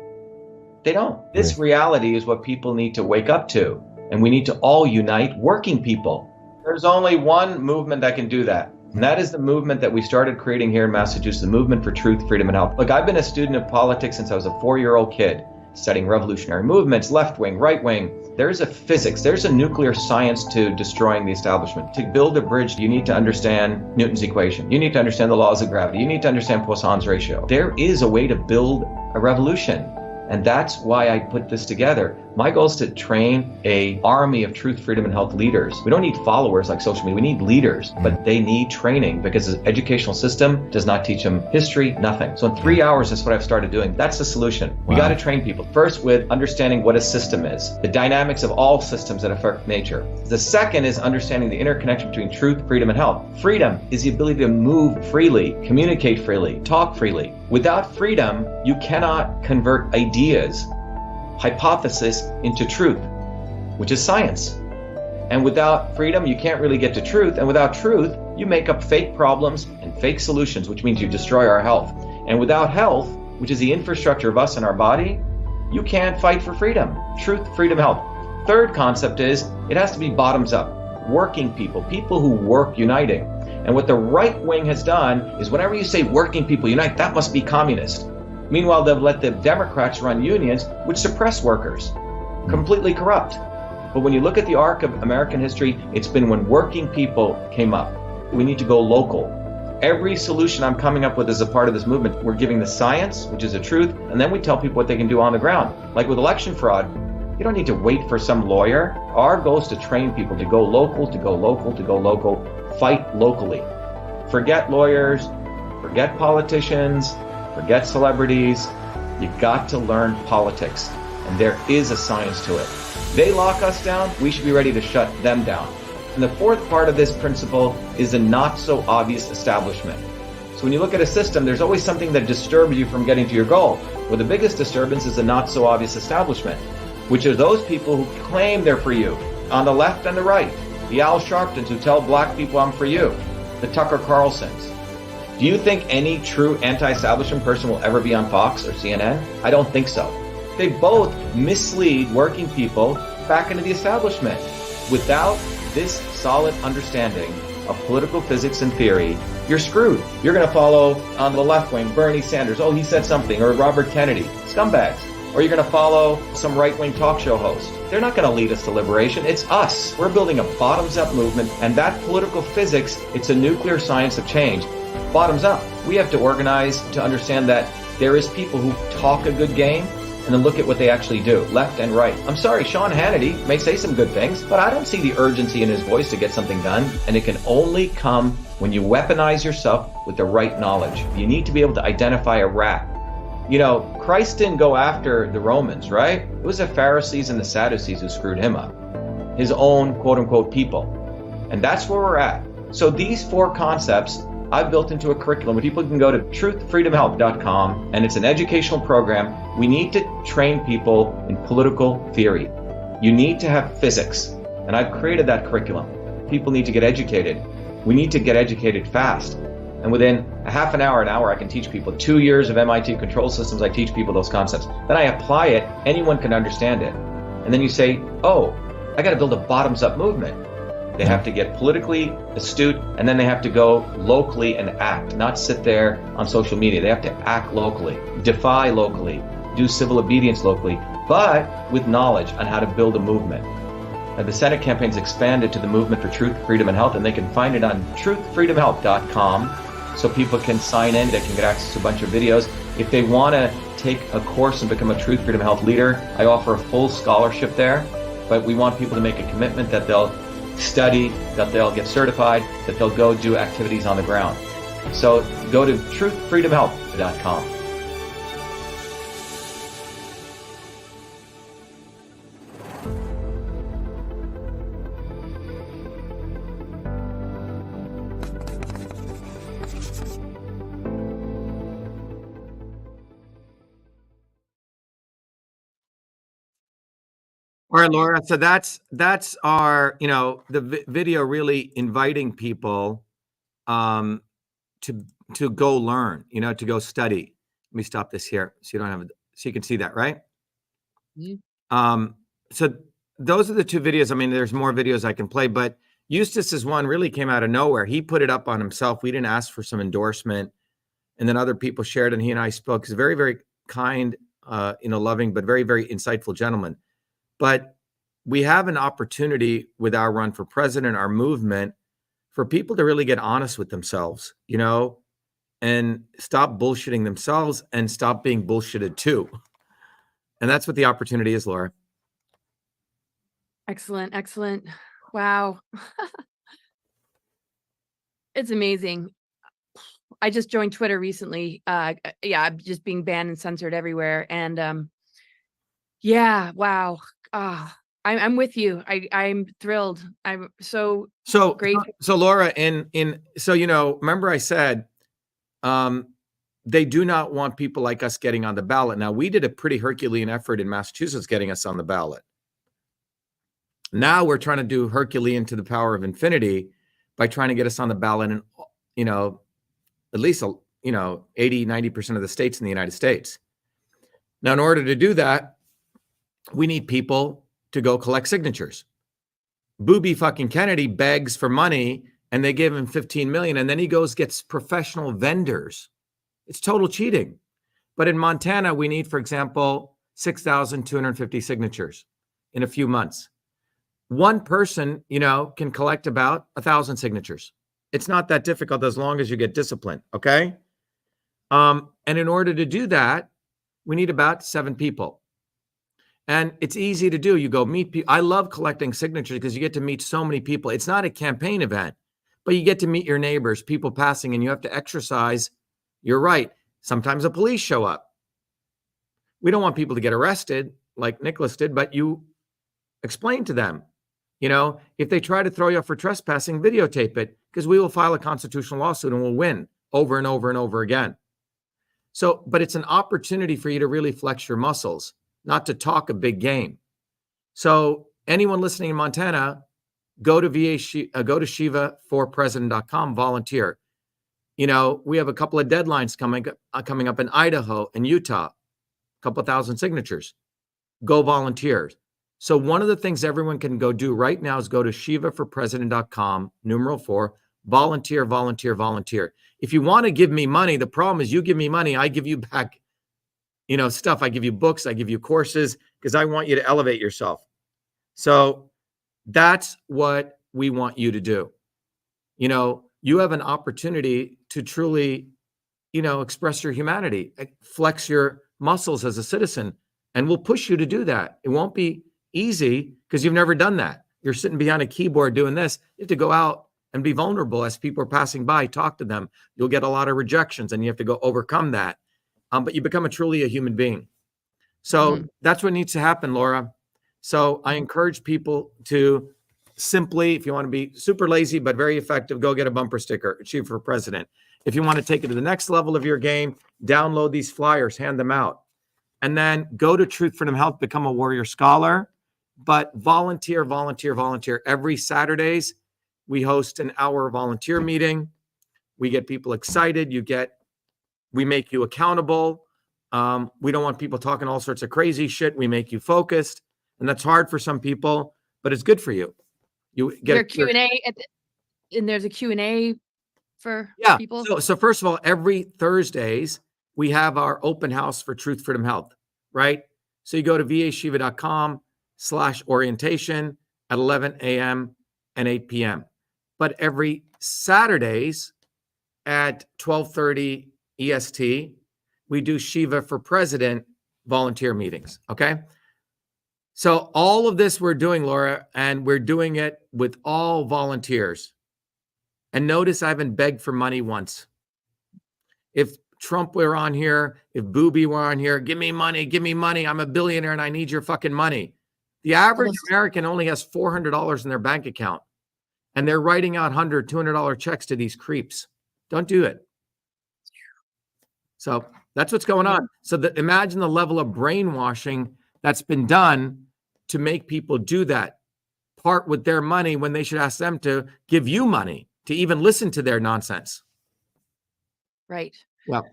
They don't. This reality is what people need to wake up to, and we need to all unite working people. There's only one movement that can do that. And that is the movement that we started creating here in Massachusetts, the movement for truth, freedom, and health. Look, I've been a student of politics since I was a 4-year-old kid, studying revolutionary movements, left wing, right wing. There's a physics, there's a nuclear science to destroying the establishment. To build a bridge, you need to understand Newton's equation. You need to understand the laws of gravity. You need to understand Poisson's ratio. There is a way to build a revolution. And that's why I put this together. My goal is to train an army of truth, freedom, and health leaders. We don't need followers like social media. We need leaders, but they need training because the educational system does not teach them history, nothing. So in 3 hours, that's what I've started doing. That's the solution. We got to train people. First, with understanding what a system is, the dynamics of all systems that affect nature. The second is understanding the interconnection between truth, freedom, and health. Freedom is the ability to move freely, communicate freely, talk freely. Without freedom, you cannot convert ideas, hypothesis into truth, which is science. And without freedom, you can't really get to truth. And without truth, you make up fake problems and fake solutions, which means you destroy our health. And without health, which is the infrastructure of us and our body, you can't fight for freedom. Truth, freedom, health. Third concept is it has to be bottoms up. Working people, people who work uniting. And what the right wing has done is whenever you say working people unite, that must be communist. Meanwhile, they've let the Democrats run unions, which suppress workers, completely corrupt. But when you look at the arc of American history, it's been when working people came up. We need to go local. Every solution I'm coming up with as a part of this movement, we're giving the science, which is the truth, and then we tell people what they can do on the ground. Like with election fraud, you don't need to wait for some lawyer. Our goal is to train people to go local, to go local, to go local, fight locally. Forget lawyers, forget politicians, forget celebrities. You got to learn politics, and there is a science to it. They lock us down, we should be ready to shut them down. And the fourth part of this principle is a not so obvious establishment. So when you look at a system, there's always something that disturbs you from getting to your goal. Well, the biggest disturbance is a not so obvious establishment, which are those people who claim they're for you, on the left and the right. The Al Sharptons who tell black people I'm for you. The Tucker Carlsons. Do you think any true anti-establishment person will ever be on Fox or CNN? I don't think so. They both mislead working people back into the establishment. Without this solid understanding of political physics and theory, you're screwed. You're going to follow on the left wing Bernie Sanders. Oh, he said something. Or Robert Kennedy. Scumbags. Or you're going to follow some right-wing talk show host. They're not going to lead us to liberation. It's us. We're building a bottoms-up movement, and that political physics, it's a nuclear science of change. Bottoms up. We have to organize to understand that there is people who talk a good game and then look at what they actually do, left and right. I'm sorry, Sean Hannity may say some good things, but I don't see the urgency in his voice to get something done, and it can only come when you weaponize yourself with the right knowledge. You need to be able to identify a rat. You know, Christ didn't go after the Romans, right? It was the Pharisees and the Sadducees who screwed him up. His own quote-unquote people. And that's where we're at. So these four concepts I've built into a curriculum where people can go to truthfreedomhealth.com, and it's an educational program. We need to train people in political theory. You need to have physics, and I've created that curriculum. People need to get educated. We need to get educated fast. And within a half an hour, I can teach people. 2 years of MIT control systems, I teach people those concepts. Then I apply it, anyone can understand it. And then you say, oh, I got to build a bottoms-up movement. They have to get politically astute, and then they have to go locally and act, not sit there on social media. They have to act locally, defy locally, do civil obedience locally, but with knowledge on how to build a movement. Now, the Senate campaign's expanded to the Movement for Truth, Freedom, and Health, and they can find it on truthfreedomhealth.com, so people can sign in, they can get access to a bunch of videos. If they want to take a course and become a Truth, Freedom, Health leader, I offer a full scholarship there, but we want people to make a commitment that they'll study, that they'll get certified, that they'll go do activities on the ground. So go to truthfreedomhealth.com. All right, Laura. So that's our, the video really inviting people to go learn, to go study. Let me stop this here so you don't have so you can see that, right? Mm-hmm. So those are the two videos. I mean, there's more videos I can play, but Eustace's one really came out of nowhere. He put it up on himself. We didn't ask for some endorsement, and then other people shared, and he and I spoke. He's a very, very kind, loving, but very, very insightful gentleman. But we have an opportunity with our run for president, our movement, for people to really get honest with themselves, and stop bullshitting themselves and stop being bullshitted too. And that's what the opportunity is, Laura. Excellent. Excellent. Wow. It's amazing. I just joined Twitter recently. I'm just being banned and censored everywhere. And wow. I'm with you. I'm thrilled. I'm so grateful. So Laura, remember I said, they do not want people like us getting on the ballot. Now, we did a pretty Herculean effort in Massachusetts getting us on the ballot. Now we're trying to do Herculean to the power of infinity by trying to get us on the ballot in, at least, 80, 90% of the states in the United States. Now, in order to do that, we need people to go collect signatures. Booby fucking Kennedy begs for money and they give him 15 million. And then he gets professional vendors. It's total cheating. But in Montana, we need, for example, 6,250 signatures in a few months. One person, can collect about 1,000 signatures. It's not that difficult as long as you get disciplined. Okay. And in order to do that, we need about 7 people. And it's easy to do. You go meet people. I love collecting signatures because you get to meet so many people. It's not a campaign event, but you get to meet your neighbors, people passing, and you have to exercise your right. Sometimes the police show up. We don't want people to get arrested like Nicholas did, but you explain to them, if they try to throw you up for trespassing, videotape it, because we will file a constitutional lawsuit and we'll win over and over and over again. So, but it's an opportunity for you to really flex your muscles, not to talk a big game. So anyone listening in Montana, go to shivaforpresident.com, volunteer. We have a couple of deadlines coming up in Idaho and Utah, a couple thousand signatures. Go volunteer. So one of the things everyone can go do right now is go to shivaforpresident.com, #4, volunteer, volunteer, volunteer. If you want to give me money, the problem is you give me money, I give you back stuff. I give you books, I give you courses, because I want you to elevate yourself. So that's what we want you to do. You have an opportunity to truly, express your humanity, flex your muscles as a citizen, and we'll push you to do that. It won't be easy because you've never done that. You're sitting behind a keyboard doing this. You have to go out and be vulnerable as people are passing by, talk to them. You'll get a lot of rejections and you have to go overcome that. But you become truly a human being. So that's what needs to happen, Laura. So I encourage people to simply, if you want to be super lazy but very effective, go get a bumper sticker, Achieve for President. If you want to take it to the next level of your game, download these flyers, hand them out. And then go to Truth, Freedom, Health, become a warrior scholar, but volunteer, volunteer, volunteer. Every Saturdays, we host an hour volunteer meeting. We get people excited. We make you accountable. We don't want people talking all sorts of crazy shit. We make you focused. And that's hard for some people, but it's good for you. You Is there get Q&A and there's a Q&A for yeah. people? So first of all, every Thursdays, we have our open house for Truth, Freedom, Health, right? So you go to vashiva.com/orientation at 11 a.m. and 8 p.m. But every Saturdays at 12:30 EST, we do Shiva for President volunteer meetings, okay? So all of this we're doing, Laura, and we're doing it with all volunteers. And notice I haven't begged for money once. If Trump were on here, if Booby were on here, give me money, I'm a billionaire and I need your fucking money. The average American only has $400 in their bank account, and they're writing out $100, $200 checks to these creeps. Don't do it. So that's what's going on. So imagine the level of brainwashing that's been done to make people do that, part with their money when they should ask them to give you money to even listen to their nonsense. Right. Well,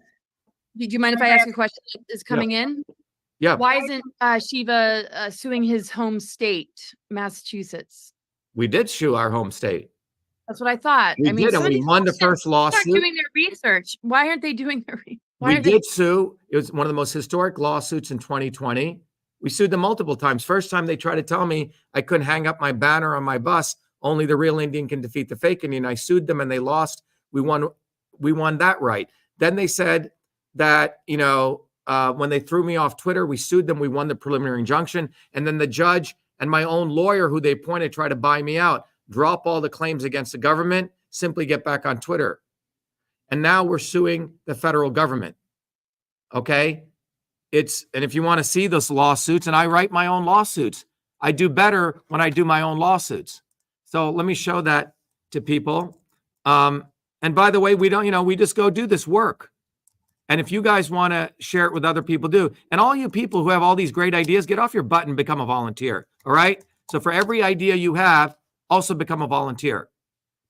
Do you mind if I ask a question that is coming in? yeah, Why isn't Shiva suing his home state, Massachusetts? we did sue our home state. That's what I thought. We did, and we won the first Start lawsuit. doing their research. Why aren't they doing their research? We did sue. It was one of the most historic lawsuits in 2020. We sued them multiple times. First time they tried to tell me I couldn't hang up my banner on my bus. Only the real Indian can defeat the fake Indian. I sued them and they lost. We won that right. Then they said that, when they threw me off Twitter, we sued them. We won the preliminary injunction. And then the judge and my own lawyer who they appointed tried to buy me out, drop all the claims against the government, simply get back on Twitter. And now we're suing the federal government. Okay? And if you want to see those lawsuits, and I write my own lawsuits, I do better when I do my own lawsuits. So let me show that to people. And by the way, we don't, we just go do this work. And if you guys want to share it with other people, do. And all you people who have all these great ideas, get off your butt and become a volunteer. All right? So for every idea you have, also become a volunteer.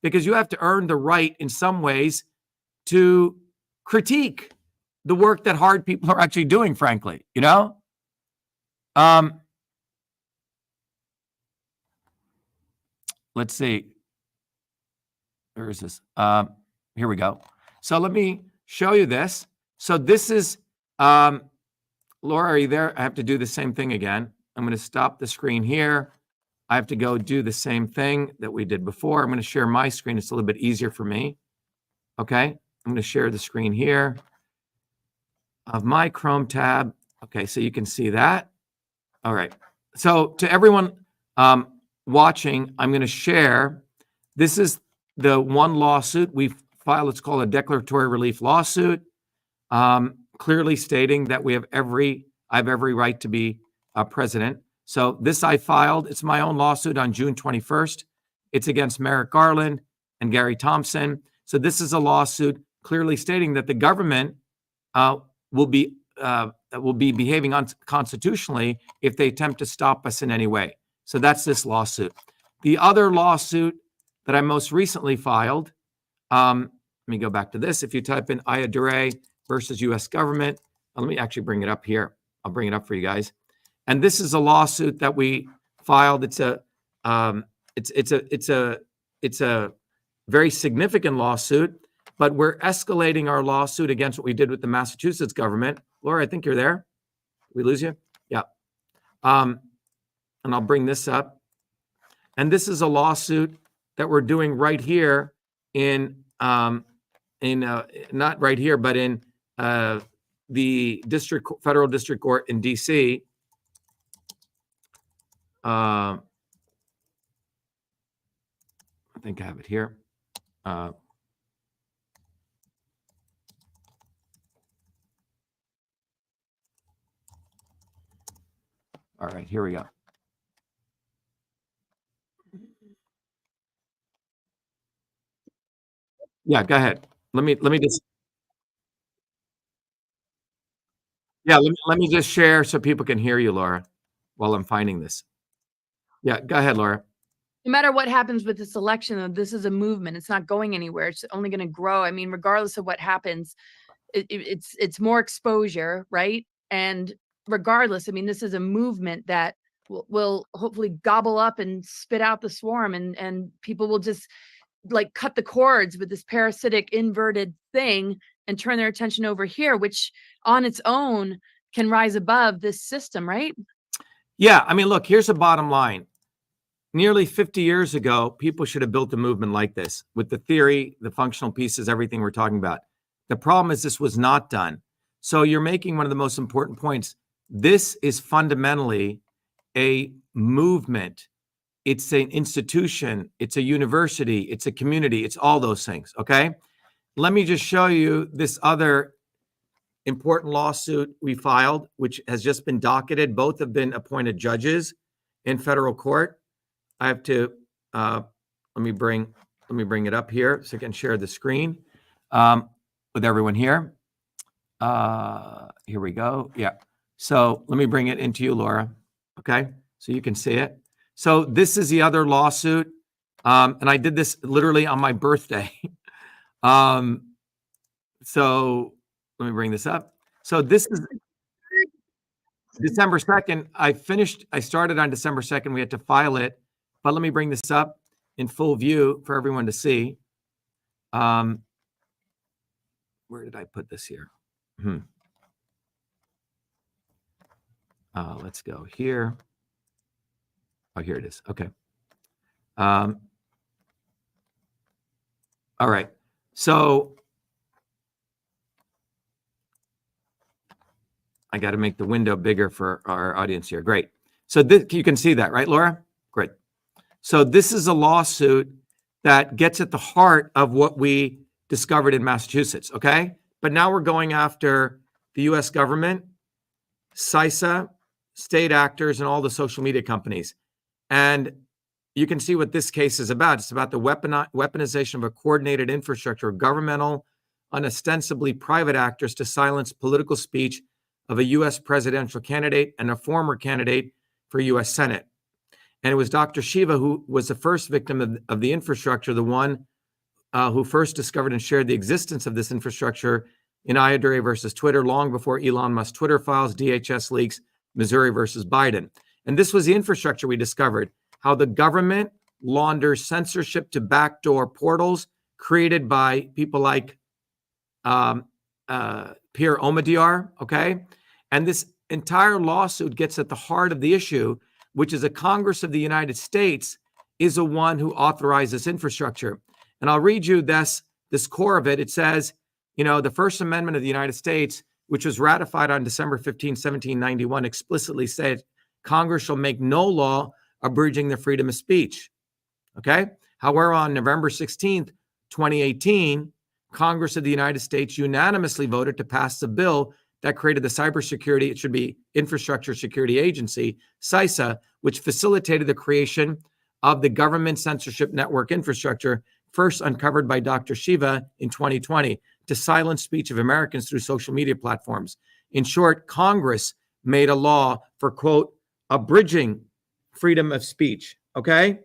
Because you have to earn the right in some ways to critique the work that hard people are actually doing, frankly, let's see. Where is this? Here we go. So let me show you this. So this is, Laura, are you there? I have to do the same thing again. I'm going to stop the screen here. I have to go do the same thing that we did before. I'm going to share my screen. It's a little bit easier for me. Okay. I'm going to share the screen here of my Chrome tab. Okay. So you can see that. All right. So to everyone watching, I'm going to share. This is the one lawsuit we filed. It's called a declaratory relief lawsuit, clearly stating that I have every right to be president. So this I filed. It's my own lawsuit on June 21st. It's against Merrick Garland and Gary Thompson. So this is a lawsuit clearly stating that the government will be behaving unconstitutionally if they attempt to stop us in any way. So that's this lawsuit. The other lawsuit that I most recently filed, let me go back to this. If you type in Ideologies versus U.S. government, let me actually bring it up here. I'll bring it up for you guys. And this is a lawsuit that we filed. It's a very significant lawsuit, but we're escalating our lawsuit against what we did with the Massachusetts government. Laura, I think you're there. Did we lose you? Yeah. And I'll bring this up. And this is a lawsuit that we're doing right here not right here, but in the federal district court in DC. I think I have it here. All right, here we go. Yeah, go ahead. Let me just. Yeah, let me just share so people can hear you, Laura, while I'm finding this. Yeah, go ahead, Laura. No matter what happens with this election, this is a movement. It's not going anywhere. It's only going to grow. I mean, regardless of what happens, it's more exposure, right? And regardless, I mean, this is a movement that will hopefully gobble up and spit out the swarm, and people will just like cut the cords with this parasitic inverted thing and turn their attention over here, which on its own can rise above this system, right? Yeah, I mean, look, here's the bottom line. Nearly 50 years ago, people should have built a movement like this with the theory, the functional pieces, everything we're talking about. The problem is this was not done. So you're making one of the most important points. This is fundamentally a movement. It's an institution. It's a university. It's a community. It's all those things, okay? Let me just show you this other important lawsuit we filed, which has just been docketed. Both have been appointed judges in federal court. I have to, let me bring it up here so I can share the screen with everyone here. Here we go. Yeah. So let me bring it into you, Laura. Okay. So you can see it. So this is the other lawsuit. And I did this literally on my birthday. So let me bring this up. So this is December 2nd. I started on December 2nd. We had to file it. But let me bring this up in full view for everyone to see. Where did I put this here? Let's go here. Oh, here it is. Okay. All right. So I got to make the window bigger for our audience here. Great. So this, you can see that, right, Laura? Great. So this is a lawsuit that gets at the heart of what we discovered in Massachusetts, okay? But now we're going after the U.S. government, CISA, state actors, and all the social media companies. And you can see what this case is about. It's about the weaponization of a coordinated infrastructure of governmental, unostensibly private actors to silence political speech of a U.S. presidential candidate and a former candidate for U.S. Senate. And it was Dr.SHIVA who was the first victim of the infrastructure, the one who first discovered and shared the existence of this infrastructure in Ideologies versus Twitter, long before Elon Musk Twitter files, DHS leaks, Missouri versus Biden. And this was the infrastructure we discovered, how the government launders censorship to backdoor portals created by people like Pierre Omidyar, okay? And this entire lawsuit gets at the heart of the issue, which is the Congress of the United States is the one who authorizes this infrastructure. And I'll read you this core of it. It says, you know, the First Amendment of the United States, which was ratified on December 15, 1791, explicitly said, Congress shall make no law abridging the freedom of speech. Okay? However, on November 16th, 2018, Congress of the United States unanimously voted to pass the bill that created the cybersecurity, it should be Infrastructure Security Agency, CISA, which facilitated the creation of the government censorship network infrastructure, first uncovered by Dr.SHIVA in 2020, to silence speech of Americans through social media platforms. In short, Congress made a law for, quote, abridging freedom of speech, okay?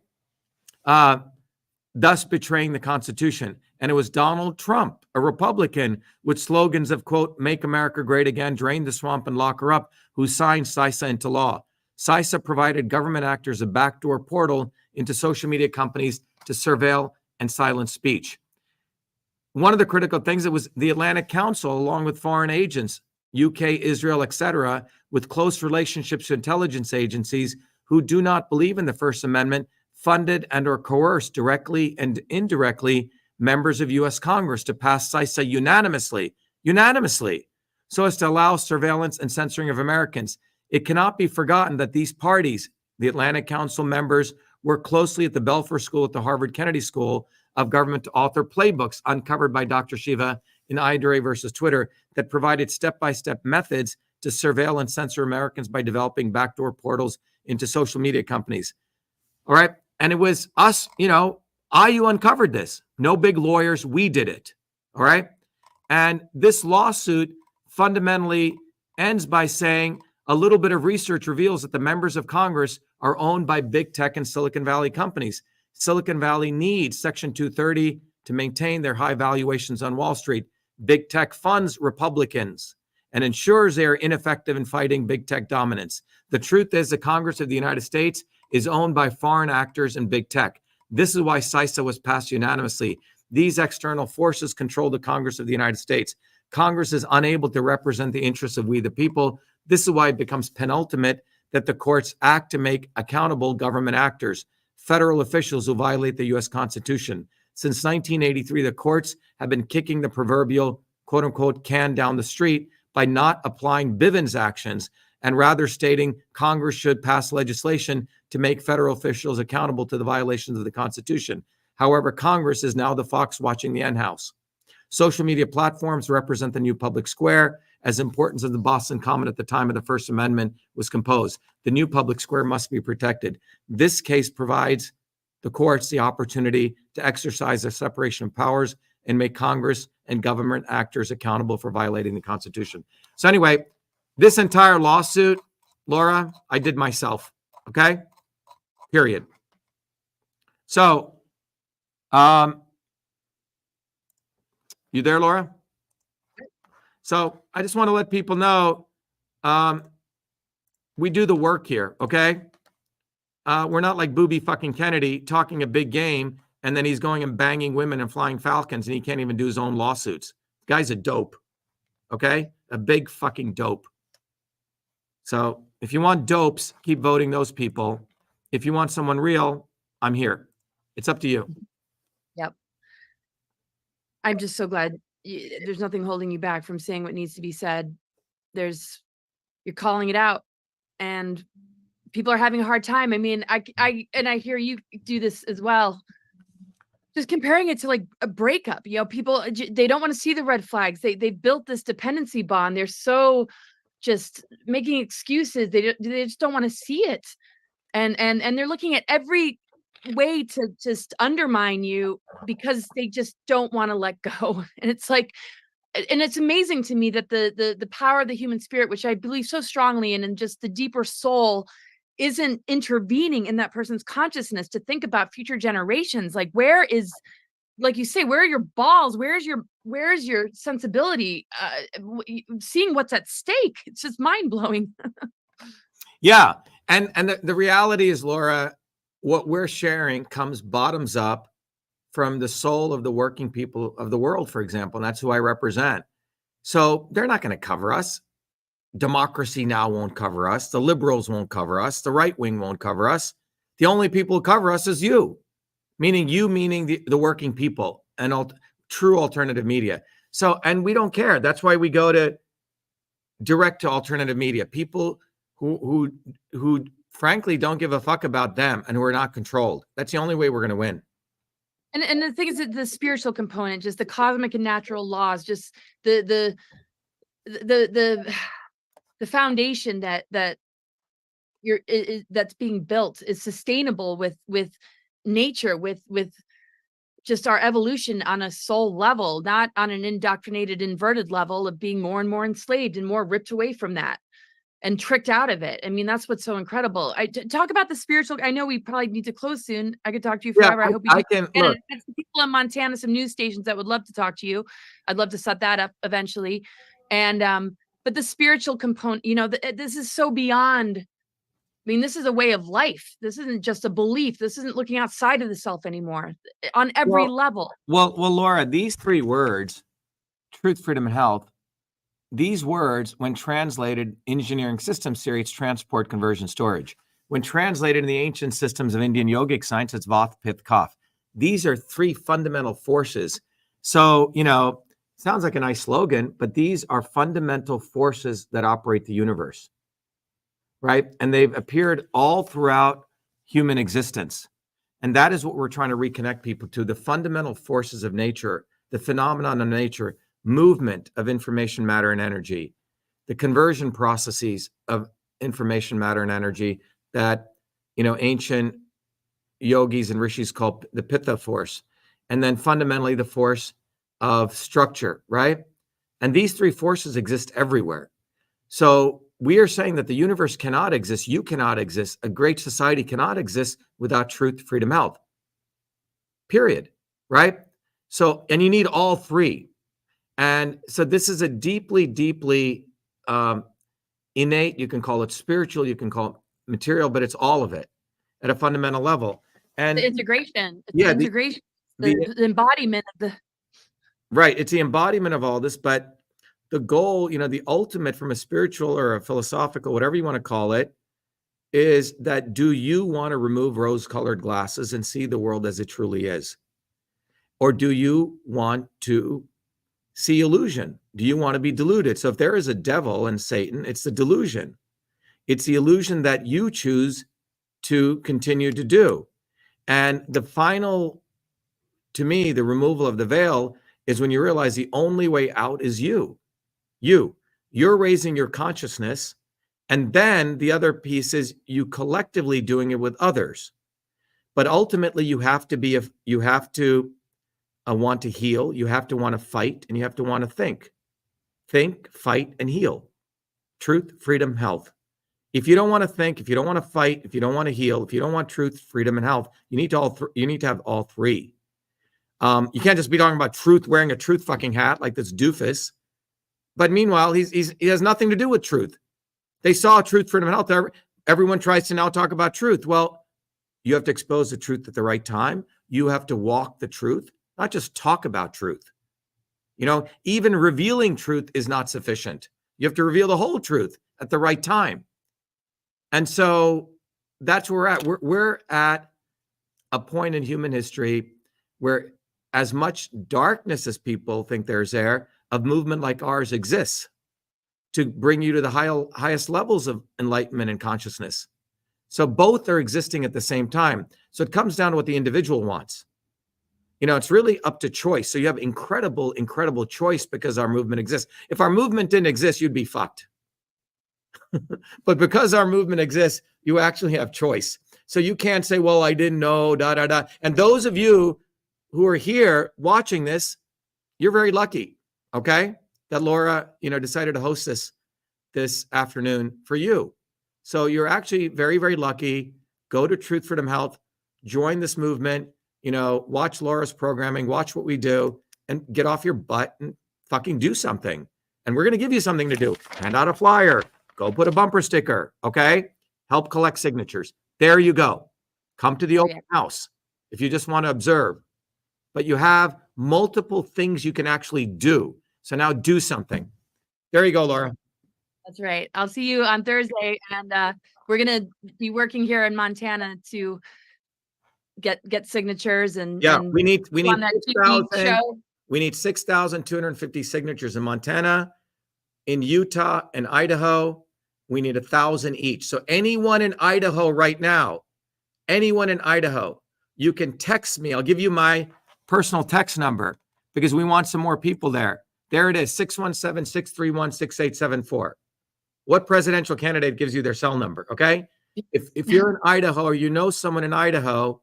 Thus betraying the Constitution. And it was Donald Trump, a Republican with slogans of, quote, make America great again, drain the swamp and lock her up, who signed CISA into law. CISA provided government actors a backdoor portal into social media companies to surveil and silence speech. One of the critical things, it was the Atlantic Council, along with foreign agents, UK, Israel, etc., with close relationships to intelligence agencies who do not believe in the First Amendment, funded and or coerced directly and indirectly members of U.S. Congress to pass CISA unanimously, so as to allow surveillance and censoring of Americans. It cannot be forgotten that these parties, the Atlantic Council members, worked closely at the Belfer School at the Harvard Kennedy School of Government to author playbooks uncovered by Dr.SHIVA in Ideologies versus Twitter that provided step-by-step methods to surveil and censor Americans by developing backdoor portals into social media companies. All right. And it was us, you know, IU uncovered this. No big lawyers. We did it. All right. And this lawsuit fundamentally ends by saying a little bit of research reveals that the members of Congress are owned by big tech and Silicon Valley companies. Silicon Valley needs Section 230 to maintain their high valuations on Wall Street. Big tech funds Republicans and ensures they are ineffective in fighting big tech dominance. The truth is the Congress of the United States is owned by foreign actors and big tech. This is why CISA was passed unanimously. These external forces control the Congress of the United States. Congress is unable to represent the interests of we the people. This is why it becomes penultimate that the courts act to make accountable government actors, federal officials who violate the U.S. Constitution. Since 1983, the courts have been kicking the proverbial quote unquote can down the street by not applying Bivens actions and rather stating Congress should pass legislation to make federal officials accountable to the violations of the Constitution. However, Congress is now the fox watching the henhouse. Social media platforms represent the new public square, as important as the Boston Common at the time of the First Amendment was composed. The new public square must be protected. This case provides the courts the opportunity to exercise their separation of powers and make Congress and government actors accountable for violating the Constitution. So anyway, this entire lawsuit, Laura, I did myself, okay? Period. So, you there, Laura? So I just want to let people know we do the work here, okay? We're not like Booby fucking Kennedy talking a big game and then he's going and banging women and flying falcons and he can't even do his own lawsuits. The guy's a dope, okay? A big fucking dope. So if you want dopes, keep voting those people. If you want someone real, I'm here. It's up to you. Yep. I'm just so glad there's nothing holding you back from saying what needs to be said. You're calling it out and people are having a hard time. I mean, I hear you do this as well. Just comparing it to like a breakup, people, they don't want to see the red flags. They built this dependency bond. They're so just making excuses. They just don't want to see it. And they're looking at every way to just undermine you because they just don't want to let go. And it's like, and it's amazing to me that the power of the human spirit, which I believe so strongly in, and just the deeper soul isn't intervening in that person's consciousness to think about future generations. Like, where is, like you say, where are your balls? Where's your sensibility? Seeing what's at stake. It's just mind blowing. Yeah. And the reality is, Laura, what we're sharing comes bottoms up from the soul of the working people of the world, for example. And that's who I represent. So they're not going to cover us. Democracy Now! Won't cover us. The liberals won't cover us. The right wing won't cover us. The only people who cover us is you, meaning the working people and true alternative media. So, and we don't care. That's why we go to direct to alternative media, people who frankly don't give a fuck about them and who are not controlled. That's the only way we're going to win. And the thing is that the spiritual component, just the cosmic and natural laws, just the foundation that's being built is sustainable with nature, with just our evolution on a soul level, not on an indoctrinated, inverted level of being more and more enslaved and more ripped away from that and tricked out of it. I mean, that's what's so incredible. Talk about the spiritual. I know we probably need to close soon. I could talk to you forever. I hope we can. Look. People in Montana, some news stations that would love to talk to you. I'd love to set that up eventually. And but the spiritual component, this is so beyond. I mean, this is a way of life. This isn't just a belief. This isn't looking outside of the self anymore on every level. Well, Laura, these three words, truth, freedom, and health, these words, when translated engineering systems theory, it's transport, conversion, storage. When translated in the ancient systems of Indian yogic science, it's Vath, Pith, Kapha. These are three fundamental forces. So, sounds like a nice slogan, but these are fundamental forces that operate the universe, right? And they've appeared all throughout human existence. And that is what we're trying to reconnect people to, the fundamental forces of nature, the phenomenon of nature, movement of information, matter, and energy, the conversion processes of information, matter, and energy that, ancient yogis and rishis call the Pitta force. And then fundamentally the force of structure, right? And these three forces exist everywhere. So we are saying that the universe cannot exist. You cannot exist. A great society cannot exist without truth, freedom, health. Period. Right? So, and you need all three. And so this is a deeply, deeply innate, you can call it spiritual, you can call it material, but it's all of it at a fundamental level. And The integration. It's yeah, the integration. the The embodiment of the. right, it's the embodiment of all this, but the goal, the ultimate from a spiritual or a philosophical, whatever you want to call it, is that do you want to remove rose-colored glasses and see the world as it truly is? Or do you want to see illusion? Do you want to be deluded? So if there is a devil and Satan, it's the delusion. It's the illusion that you choose to continue to do. And the final, to me, the removal of the veil is when you realize the only way out is you. You're raising your consciousness. And then the other piece is you collectively doing it with others. But ultimately, you have to want to heal. You have to want to fight, and you have to want to think. Think, fight, and heal. Truth, freedom, health. If you don't want to think, if you don't want to fight, if you don't want to heal, if you don't want truth, freedom, and health, you need to have all three. You can't just be talking about truth, wearing a truth fucking hat like this doofus. But meanwhile, he has nothing to do with truth. They saw truth, freedom, and health. Everyone tries to now talk about truth. Well, you have to expose the truth at the right time. You have to walk the truth, not just talk about truth. Even revealing truth is not sufficient. You have to reveal the whole truth at the right time. And so that's where we're at. We're at a point in human history where as much darkness as people think there's there, a movement like ours exists to bring you to the highest levels of enlightenment and consciousness. So both are existing at the same time. So it comes down to what the individual wants. It's really up to choice. So you have incredible, incredible choice because our movement exists. If our movement didn't exist, you'd be fucked. But because our movement exists, you actually have choice. So you can't say, well, I didn't know, And those of you who are here watching this, you're very lucky, okay? That Laura, decided to host this afternoon for you. So you're actually very, very lucky. Go to Truth, Freedom, Health, join this movement, watch Laura's programming, watch what we do, and get off your butt and fucking do something. And we're going to give you something to do. Hand out a flyer. Go put a bumper sticker, okay? Help collect signatures. There you go. Come to the open house if you just want to observe. But you have multiple things you can actually do. So now do something. There you go, Laura. That's right. I'll see you on Thursday, and we're gonna be working here in Montana to get signatures and we need on that TV show. We need 6,250 signatures in Montana, in Utah and Idaho. We need 1,000 each. So anyone in Idaho right now, you can text me. I'll give you my personal text number because we want some more people there. There it is, 617-631-6874. What presidential candidate gives you their cell number, okay? If you're in Idaho or someone in Idaho,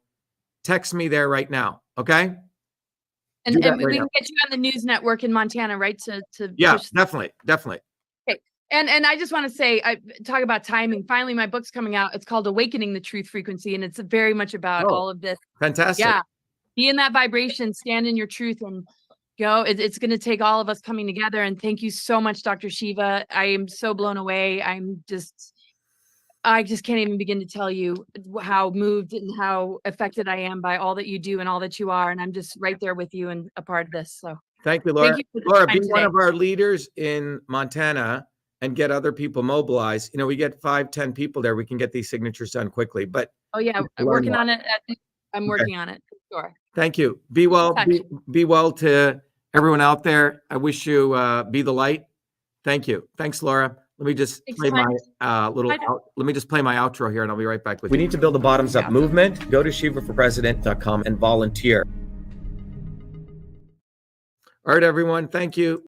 text me there right now, okay? And we can get you on the news network in Montana, right? Yeah, definitely. Okay. And I just want to say, I talk about timing. Finally, my book's coming out. It's called Awakening the Truth Frequency, and it's very much about all of this. Fantastic. Yeah. Be in that vibration, stand in your truth, and it's going to take all of us coming together. And thank you so much, Dr. Shiva. I am so blown away. I just can't even begin to tell you how moved and how affected I am by all that you do and all that you are. And I'm just right there with you and a part of this. So thank you, Laura. Thank you Laura, be one of our leaders in Montana and get other people mobilized. We get 5-10 people there. We can get these signatures done quickly. But I'm working on it. I'm working on it. Sure. Thank you. Be well. Be well to everyone out there. I wish you be the light. Thank you. Thanks, Laura. Let me just play my let me just play my outro here, and I'll be right back with you. We need to build a bottoms-up movement. Go to shivaforpresident.com and volunteer. All right, everyone. Thank you.